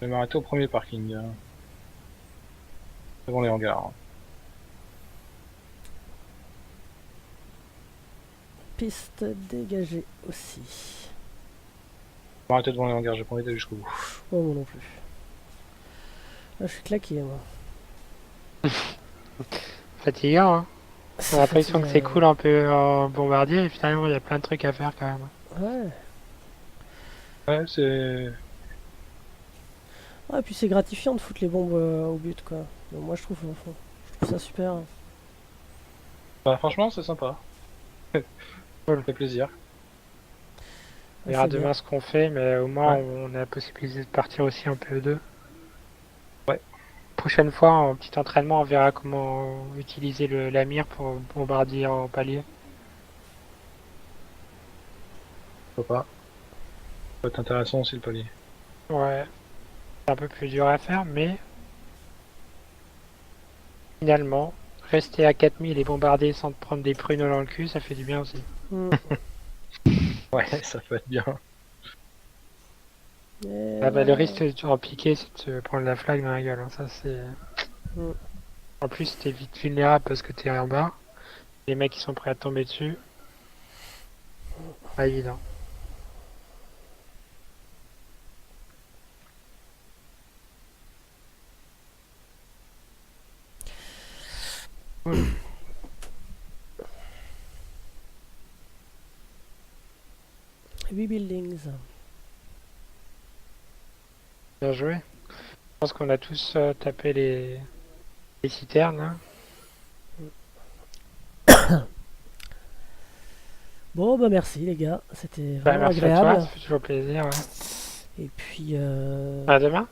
A: Je vais m'arrêter au premier parking. Devant les hangars.
E: Piste dégagée aussi.
A: Je vais m'arrêter devant les hangars, j'ai pas envie d'aller jusqu'au bout.
E: Oh, moi non plus. Là, je suis claqué, moi.
B: Fatigant, hein. J'ai l'impression que c'est
E: fatigant.
B: cool un peu en bombardier et finalement il y a plein de trucs à faire quand même.
E: Ouais.
A: Ouais, c'est...
E: Ouais, et puis c'est gratifiant de foutre les bombes au but, quoi. Donc, moi, je trouve ça super.
A: Bah, franchement, c'est sympa.
B: Cool.
A: Ça fait plaisir.
B: On verra
E: c'est bien.
B: demain ce qu'on fait, mais au moins
A: Ouais.
B: on a la possibilité de partir aussi un peu d'eux.
A: Ouais.
B: Prochaine fois, en petit entraînement, on verra comment utiliser la mire pour bombarder en palier.
A: Pourquoi pas. Ça peut être intéressant aussi le palier.
B: Ouais, c'est un peu plus dur à faire, mais finalement, rester à 4000 et bombarder sans te prendre des pruneaux dans le cul, ça fait du bien aussi.
E: Mm.
A: Ouais, ça peut être bien.
E: Et
B: Ah bah, le
E: ouais.
B: risque en piqué, c'est de se prendre la flag dans la gueule, hein. Ça, c'est...
E: Mm.
B: En plus, t'es vite vulnérable parce que t'es en bas. Les mecs qui sont prêts à te tomber dessus. Pas évident.
E: Huit buildings.
B: Bien joué. Je pense qu'on a tous tapé les citernes, hein.
E: Bon, bah merci les gars, c'était
B: Bah,
E: vraiment
B: merci à toi,
E: agréable.
B: ça fait toujours plaisir. Ouais.
E: Et puis,
B: À demain.